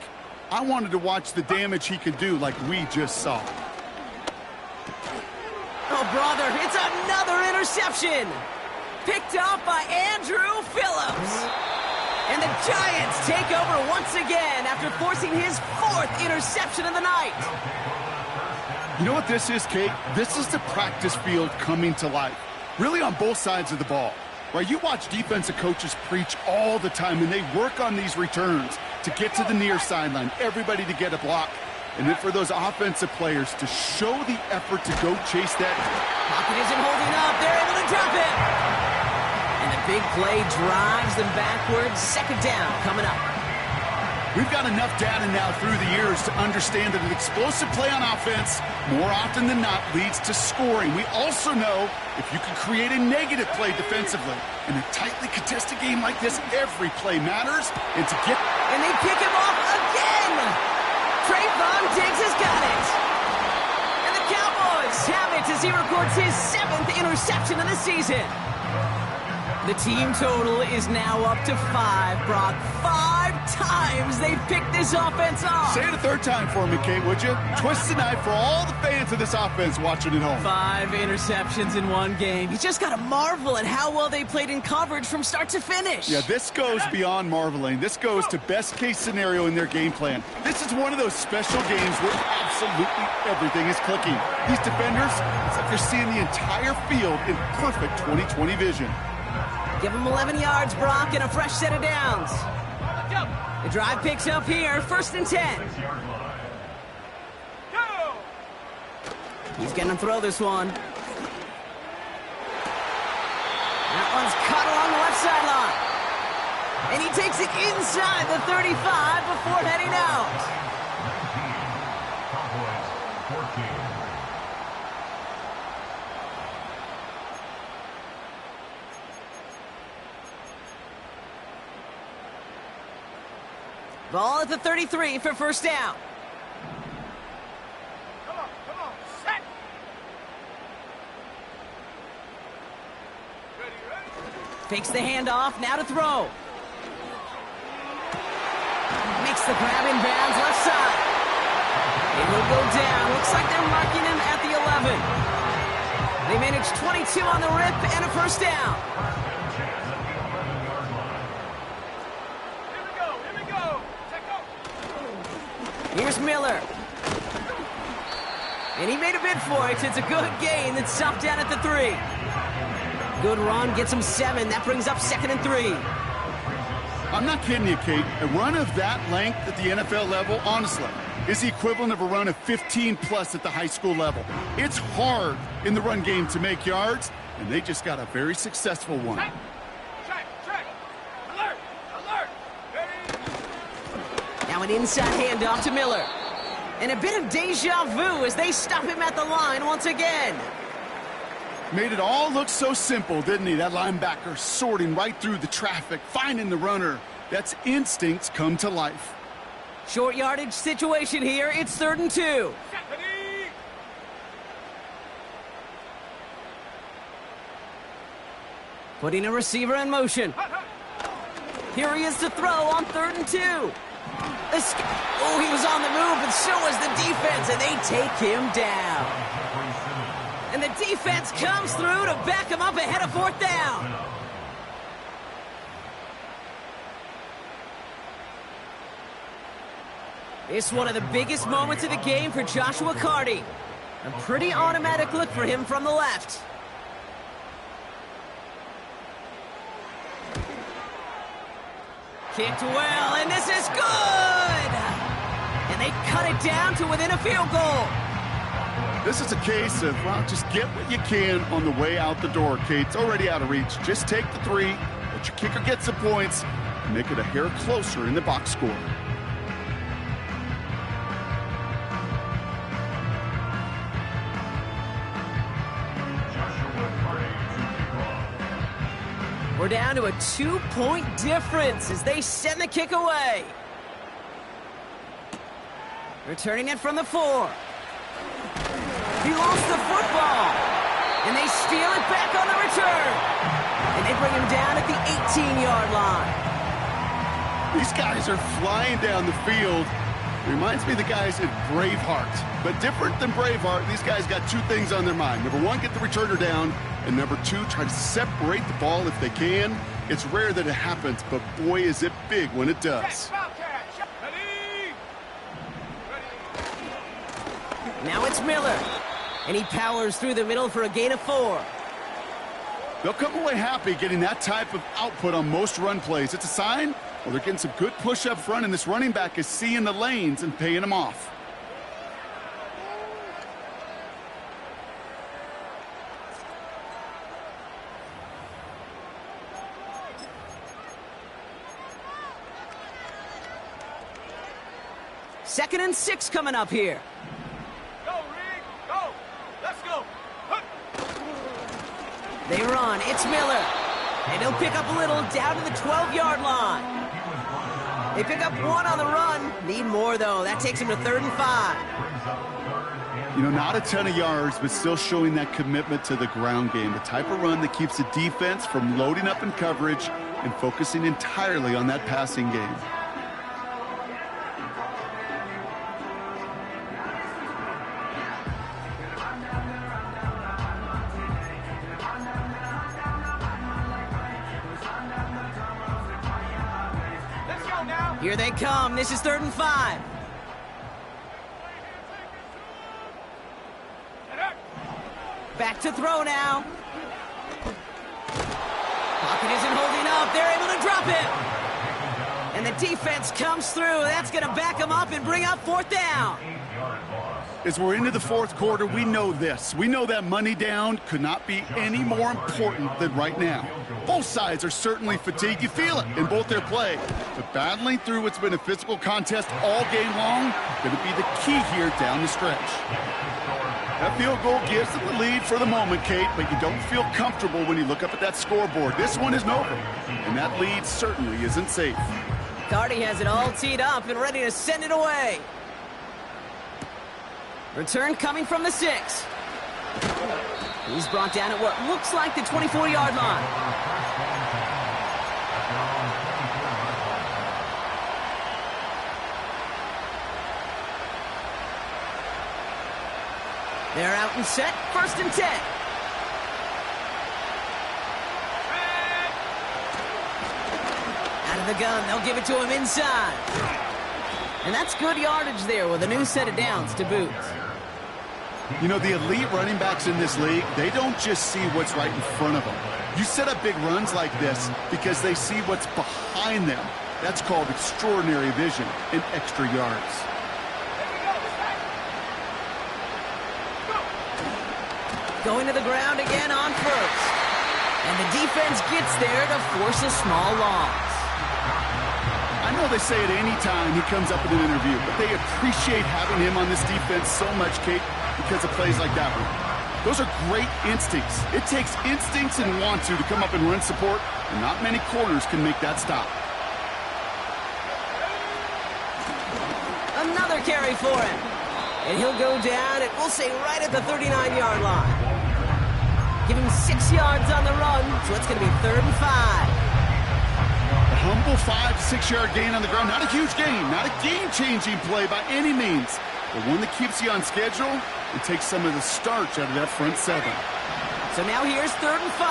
I wanted to watch the damage he could do like we just saw. Oh, brother, it's another interception. Picked off by Andrew Phillips. And the Giants take over once again after forcing his 4th interception of the night. You know what this is, Kate? This is the practice field coming to life. Really on both sides of the ball. Right? You watch defensive coaches preach all the time, and they work on these returns to get to the near sideline, everybody to get a block. And then for those offensive players to show the effort to go chase that. Pocket isn't holding up. They're able to drop it. And the big play drives them backwards. 2nd down coming up. We've got enough data now through the years to understand that an explosive play on offense more often than not leads to scoring. We also know if you can create a negative play defensively. In a tightly contested game like this, every play matters. And they pick him off again! Trayvon Diggs has got it! And the Cowboys have it as he records his 7th interception of the season. The team total is now up to 5, Brock. 5 times they've picked this offense off. Say it a third time for me, Kate, would you? Twist the knife for all the fans of this offense watching at home. 5 interceptions in one game. You just got to marvel at how well they played in coverage from start to finish. Yeah, this goes beyond marveling. This goes to best-case scenario in their game plan. This is one of those special games where absolutely everything is clicking. These defenders, it's like they're seeing the entire field in perfect 20/20 vision. Give him 11 yards, Brock, and a fresh set of downs. The drive picks up here, 1st and 10. He's going to throw this one. That one's cut along the left sideline. And he takes it inside the 35 before heading out. Cowboys 14. Ball at the 33 for 1st down. Come on, set. Ready. Fakes the handoff, now to throw. Makes the grab in bounds, left side. And he'll go down. Looks like they're marking him at the 11. They manage 22 on the rip and a 1st down. Here's Miller. And he made a bid for it. It's a good gain that's stopped down at the 3. Good run, gets him 7. That brings up 2nd and 3. I'm not kidding you, Kate. A run of that length at the NFL level, honestly, is the equivalent of a run of 15-plus at the high school level. It's hard in the run game to make yards, and they just got a very successful one. Check. Alert. Ready. Now an inside handoff to Miller. And a bit of deja vu as they stop him at the line once again. Made it all look so simple, didn't he? That linebacker sorting right through the traffic, finding the runner. That's instincts come to life. Short yardage situation here. It's 3rd and 2. Ready. Putting a receiver in motion. Here he is to throw on 3rd and 2. Oh, he was on the move, and so was the defense, and they take him down. And the defense comes through to back him up ahead of 4th down. It's one of the biggest moments of the game for Joshua Carty. A pretty automatic look for him from the left. Kicked well, and this is good! And they cut it down to within a field goal. This is a case of, well, just get what you can on the way out the door, Kate. It's already out of reach. Just take the 3, let your kicker get some points, and make it a hair closer in the box score. We're down to a 2-point difference as they send the kick away. Returning it from the 4. He lost the football. And they steal it back on the return. And they bring him down at the 18-yard line. These guys are flying down the field. Reminds me of the guys at Braveheart. But different than Braveheart, these guys got 2 things on their mind. Number 1, get the returner down. And number 2, try to separate the ball if they can. It's rare that it happens, but boy, is it big when it does. Ready. Now it's Miller. And he powers through the middle for a gain of 4. They'll come away happy getting that type of output on most run plays. It's a sign, well, they're getting some good push up front, and this running back is seeing the lanes and paying them off. 2nd and 6 coming up here. Go, Reed. Go. Let's go. Hup. They run. It's Miller. And he'll pick up a little down to the 12-yard line. They pick up 1 on the run. Need more, though. That takes him to 3rd and 5. You know, not a ton of yards, but still showing that commitment to the ground game. The type of run that keeps the defense from loading up in coverage and focusing entirely on that passing game. Let's go now. Here they come. This is 3rd and 5. Back to throw now. Pocket isn't holding up. They're able to drop it. And the defense comes through. That's going to back them up and bring up 4th down. As we're into the 4th quarter, we know this. We know that money down could not be any more important than right now. Both sides are certainly fatigued. You feel it in both their play. But battling through what's been a physical contest all game long, going to be the key here down the stretch. That field goal gives them the lead for the moment, Kate, but you don't feel comfortable when you look up at that scoreboard. This one isn't over, and that lead certainly isn't safe. Cardi has it all teed up and ready to send it away. Return coming from the 6. He's brought down at what looks like the 24-yard line. They're out and set. 1st and 10. Out of the gun. They'll give it to him inside. And that's good yardage there with a new set of downs to boot. You know, the elite running backs in this league, they don't just see what's right in front of them. You set up big runs like this because they see what's behind them. That's called extraordinary vision and extra yards. Going to the ground again on 1st. And the defense gets there to force a small loss. I know they say it any time he comes up in an interview, but they appreciate having him on this defense so much, Kate, because of plays like that one. Those are great instincts. It takes instincts and want to come up and run support, and not many corners can make that stop. Another carry for him. And he'll go down, and we'll say right at the 39-yard line. Give him 6 yards on the run, so it's going to be 3rd and 5. A humble 5-6-yard gain on the ground. Not a huge gain, not a game-changing play by any means, but one that keeps you on schedule and takes some of the starch out of that front 7. So now here's 3rd and 5.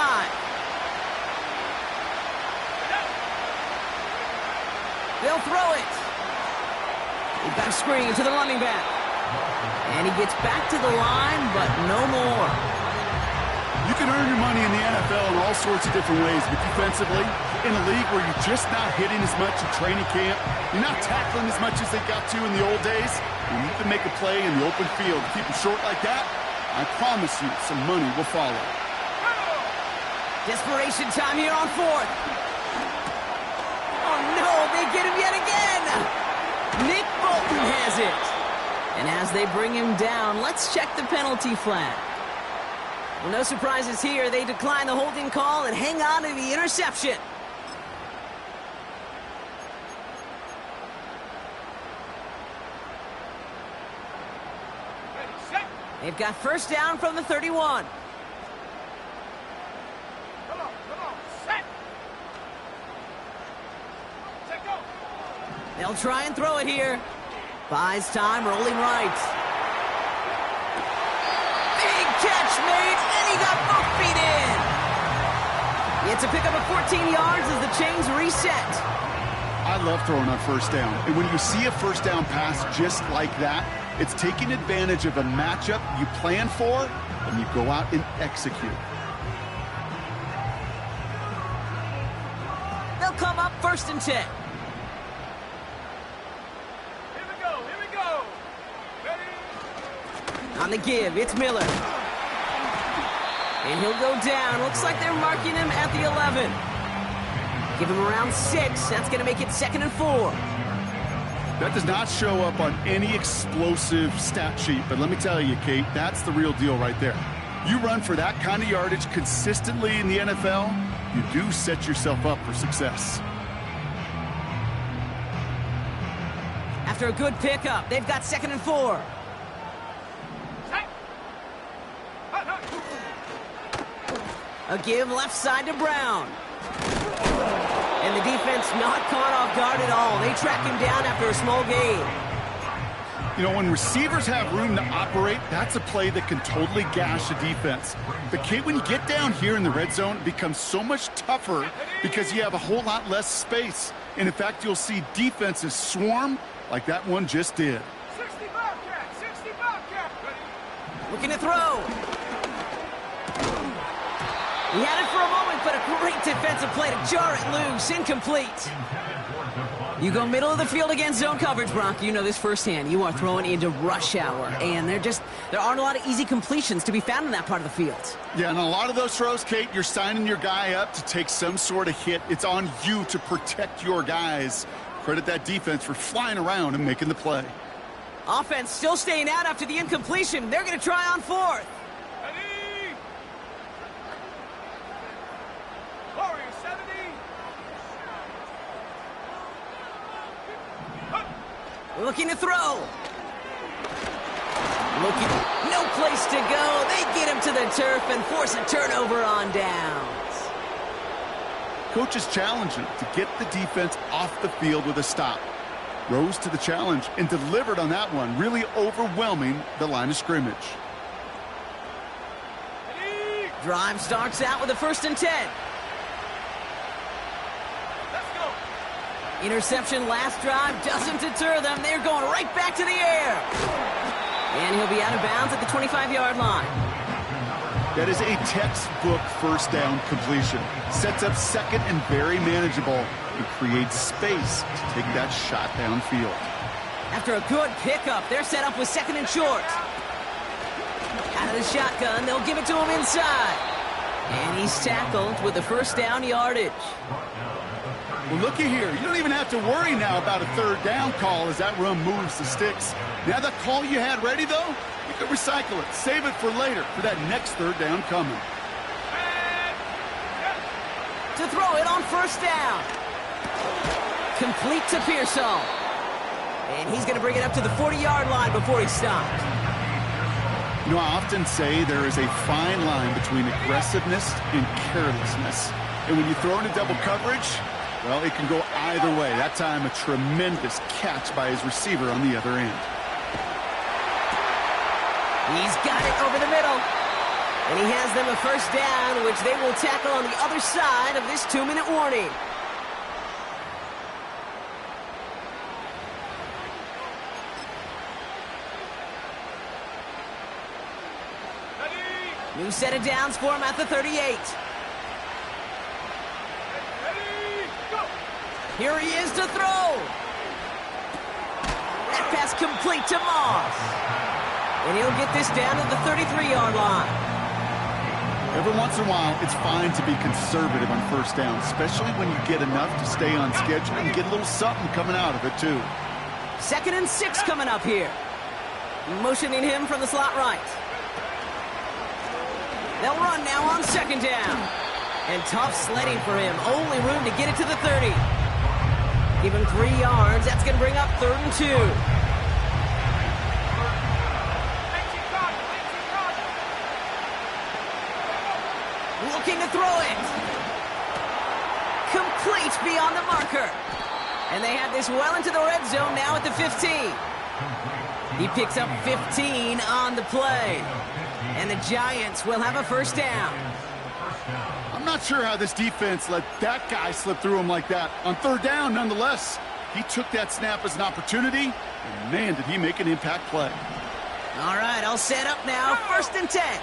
They'll throw it. We've got a screen to the running back. And he gets back to the line, but no more. You can earn your money in the NFL in all sorts of different ways, but defensively, in a league where you're just not hitting as much in training camp, you're not tackling as much as they got to in the old days, when you can make a play in the open field, keep them short like that, I promise you some money will follow. Desperation time here on 4th. Oh no, they get him yet again. Nick Bolton has it. And as they bring him down, let's check the penalty flag. Well, no surprises here. They decline the holding call and hang on to the interception. Ready, set. They've got 1st down from the 31. Come on, set. Set, go. They'll try and throw it here. Buys time, rolling right. Big catch made, and he got both feet in. It's a pickup of 14 yards as the chains reset. I love throwing on 1st down, and when you see a 1st down pass just like that, it's taking advantage of a matchup you plan for, and you go out and execute. They'll come up 1st and 10. On the give, it's Miller. And he'll go down. Looks like they're marking him at the 11. Give him around 6. That's going to make it 2nd and 4. That does not show up on any explosive stat sheet, but let me tell you, Kate, that's the real deal right there. You run for that kind of yardage consistently in the NFL, you do set yourself up for success. After a good pickup, they've got 2nd and 4. A give left side to Brown. And the defense not caught off guard at all. They track him down after a small gain. You know, when receivers have room to operate, that's a play that can totally gash a defense. But, Kate, when you get down here in the red zone, it becomes so much tougher because you have a whole lot less space. And, in fact, you'll see defenses swarm like that one just did. 60 Bobcat! 60 Bobcat! Looking to throw. He had it for a moment, but a great defensive play to jar it loose. Incomplete. You go middle of the field against zone coverage, Brock. You know this firsthand. You are throwing into rush hour, and there aren't a lot of easy completions to be found in that part of the field. Yeah, and a lot of those throws, Kate, you're signing your guy up to take some sort of hit. It's on you to protect your guys. Credit that defense for flying around and making the play. Offense still staying out after the incompletion. They're going to try on 4th. Ready? Warrior 70. Looking to throw. No place to go. They get him to the turf and force a turnover on downs. Coaches challenge him to get the defense off the field with a stop. Rose to the challenge and delivered on that one, really overwhelming the line of scrimmage. Drive starts out with a 1st and 10. Let's go. Interception last drive doesn't deter them. They're going right back to the air. And he'll be out of bounds at the 25-yard line. That is a textbook 1st down completion. Sets up 2nd and very manageable and creates space to take that shot downfield. After a good pickup, they're set up with 2nd and short. Out of the shotgun, they'll give it to him inside. And he's tackled with the 1st down yardage. Well, looky here. You don't even have to worry now about a 3rd down call as that run moves the sticks. Now that call you had ready, though, you can recycle it. Save it for later for that next 3rd down coming. To throw it on 1st down. Complete to Pearsall. And he's going to bring it up to the 40-yard line before he stops. You know, I often say there is a fine line between aggressiveness and carelessness. And when you throw into double coverage, well, it can go either way. That time, a tremendous catch by his receiver on the other end. He's got it over the middle. And he has them a 1st down, which they will tackle on the other side of this 2-minute warning. New set of downs for him at the 38. Ready? Go. Here he is to throw. That pass complete to Moss. And he'll get this down to the 33-yard line. Every once in a while, it's fine to be conservative on 1st down, especially when you get enough to stay on schedule and get a little something coming out of it, too. 2nd and 6 coming up here. Motioning him from the slot right. They'll run now on 2nd down. And tough sledding for him. Only room to get it to the 30. Give him 3 yards. That's going to bring up 3rd and 2. Looking to throw it. Complete beyond the marker. And they have this well into the red zone now at the 15. He picks up 15 on the play. And the Giants will have a 1st down. I'm not sure how this defense let that guy slip through him like that. On 3rd down, nonetheless, he took that snap as an opportunity, and man, did he make an impact play. All right, I'll set up now. 1st and 10.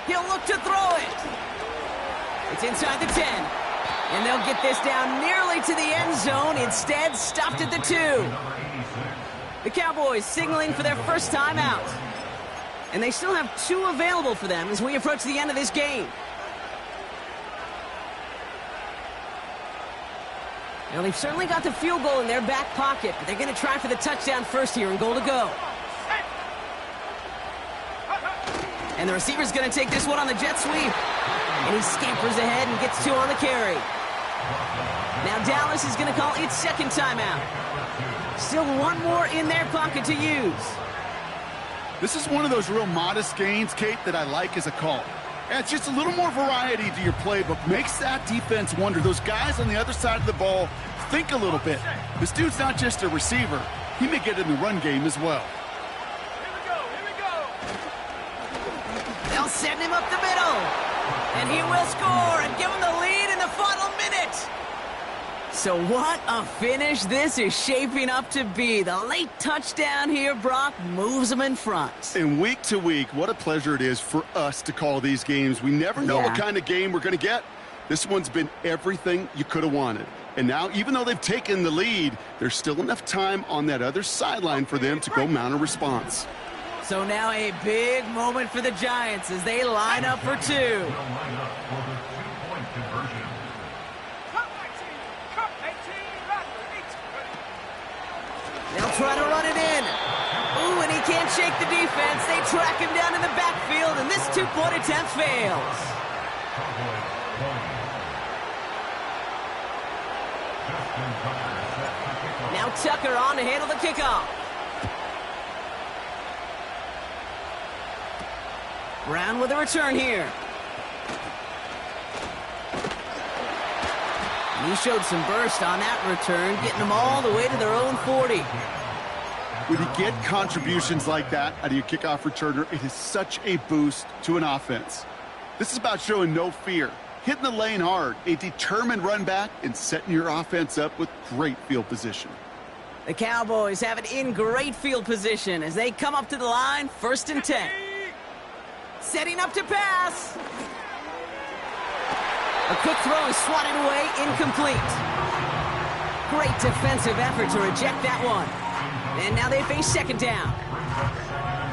He'll look to throw it. It's inside the 10. And they'll get this down nearly to the end zone. Instead, stopped at the 2. The Cowboys signaling for their 1st time out. And they still have 2 available for them as we approach the end of this game. Well, they've certainly got the field goal in their back pocket, but they're going to try for the touchdown first here and goal to go. And the receiver's going to take this one on the jet sweep. And he scampers ahead and gets 2 on the carry. Now Dallas is going to call its second timeout. Still 1 more in their pocket to use. This is one of those real modest gains, Kate, that I like as a call. And it's just a little more variety to your playbook. Makes that defense wonder. Those guys on the other side of the ball think a little bit. This dude's not just a receiver. He may get in the run game as well. Here we go. They'll send him up the middle. And he will score and give him the lead in the final minute. So what a finish this is shaping up to be. The late touchdown here, Brock, moves them in front. And week to week, what a pleasure it is for us to call these games. We never know what kind of game we're going to get. This one's been everything you could have wanted. And now, even though they've taken the lead, there's still enough time on that other sideline for them to go mount a response. So now a big moment for the Giants as they line up for 2. They'll try to run it in. Ooh, and he can't shake the defense. They track him down in the backfield, and this 2-point attempt fails. Now Tucker on to handle the kickoff. Brown with a return here. And he showed some burst on that return, getting them all the way to their own 40. When you get contributions like that out of your kickoff returner, it is such a boost to an offense. This is about showing no fear, hitting the lane hard, a determined run back, and setting your offense up with great field position. The Cowboys have it in great field position as they come up to the line, 1st and 10. Setting up to pass. A quick throw is swatted away, incomplete. Great defensive effort to reject that one. And now they face 2nd down.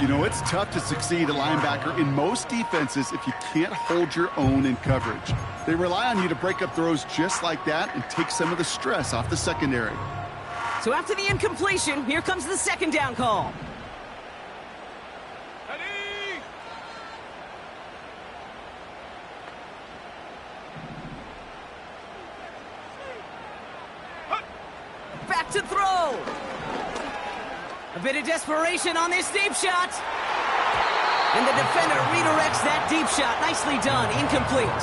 You know, it's tough to succeed at linebacker in most defenses if you can't hold your own in coverage. They rely on you to break up throws just like that and take some of the stress off the secondary. So after the incompletion, here comes the 2nd down call. Back to throw. A bit of desperation on this deep shot. And the defender redirects that deep shot. Nicely done. Incomplete.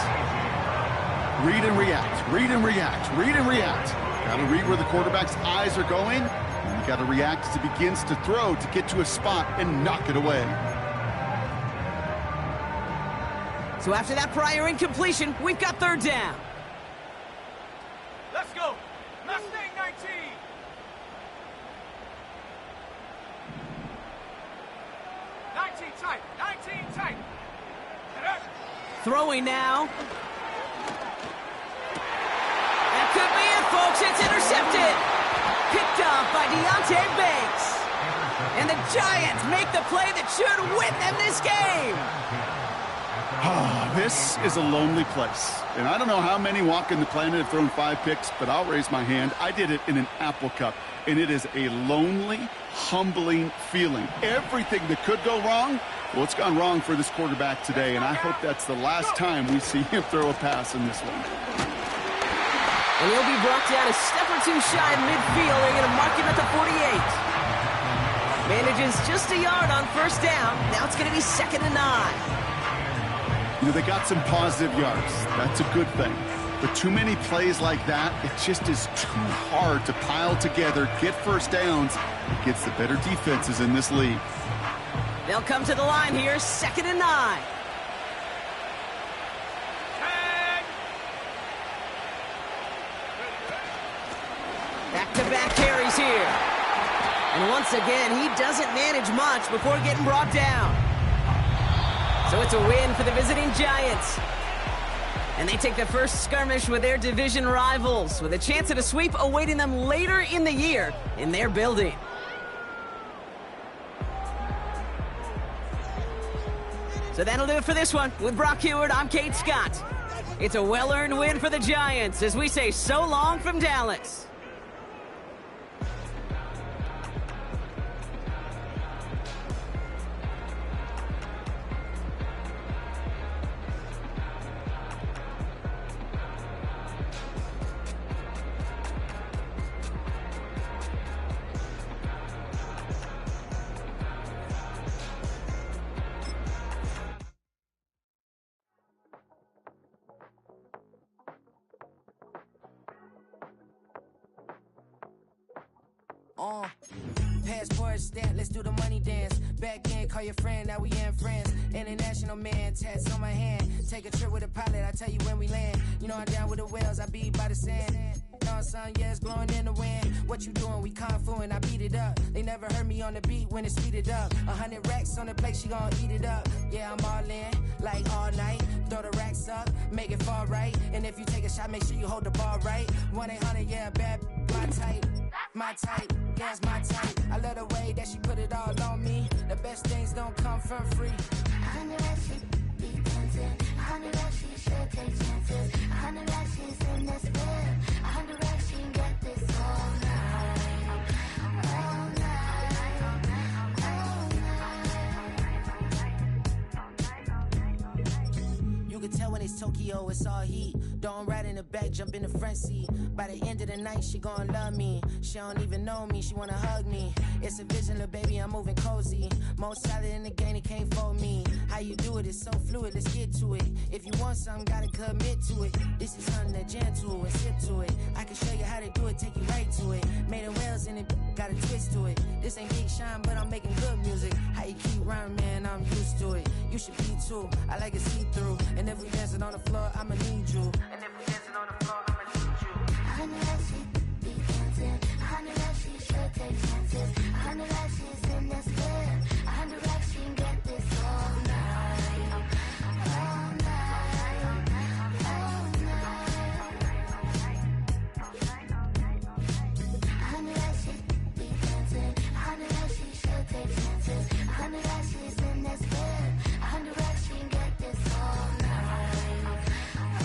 Read and react. Read and react. Read and react. Got to read where the quarterback's eyes are going. And you got to react as he begins to throw to get to a spot and knock it away. So after that prior incompletion, we've got 3rd down. Let's go. Mustang 19. Tight. 19 tight. Throwing now. That could be it, folks. It's intercepted. Picked off by Deontay Banks. And the Giants make the play that should win them this game. This is a lonely place. And I don't know how many walking the planet have thrown 5 picks, but I'll raise my hand. I did it in an Apple Cup. And it is a lonely, humbling feeling. Everything that could go wrong, well, it's gone wrong for this quarterback today, and I hope that's the last time we see him throw a pass in this one. And he'll be brought down a step or 2 shy of midfield. They're going to mark him at the 48. Manages just a yard on 1st down. Now it's going to be 2nd and 9. You know, they got some positive yards. That's a good thing. But too many plays like that, it just is too hard to pile together, get 1st downs, against the better defenses in this league. They'll come to the line here, 2nd and 9. Back-to-back carries here. And once again, he doesn't manage much before getting brought down. So it's a win for the visiting Giants. And they take the first skirmish with their division rivals, with a chance at a sweep awaiting them later in the year in their building. So that'll do it for this one. With Brock Heward, I'm Kate Scott. It's a well-earned win for the Giants as we say so long from Dallas. Passport stamp, let's do the money dance. Back in, call your friend, now we in friends. International man, tats on my hand. Take a trip with a pilot, I tell you when we land. You know I'm down with the whales, I be by the sand. On sun, yeah, it's blowing in the wind. What you doing? We kung fu and I beat it up. They never heard me on the beat when it's speeded up. 100 racks on the plate, she gon' eat it up. Yeah, I'm all in, like all night. Throw the racks up, make it fall right. And if you take a shot, make sure you hold the ball right. 1-800, yeah, bad, my type. My type, yeah, it's my type. I love the way that she put it all on me. The best things don't come from free. 100 racks, she be tempted. 100 racks, she should take chances. 100 racks, she's in this bed. 100 racks, she get this all night. All night. All night. You can tell when it's Tokyo, it's all heat. Don't ride in the back, jump in the front seat. By the end of the night, she gon' love me. She don't even know me, she wanna hug me. It's a vision, little baby, I'm moving cozy. Most solid in the game, it can't fold me. How you do it, it's so fluid, let's get to it. If you want something, gotta commit to it. This is something that gentle and sit to it. I can show you how to do it, take you right to it. Made a wheels in it, got a twist to it. This ain't Big Shine, but I'm making good music. How you keep rhyming, man, I'm used to it. You should be too, I like it see-through. And if we dancing on the floor, I'ma need you. And if we dancing on the floor,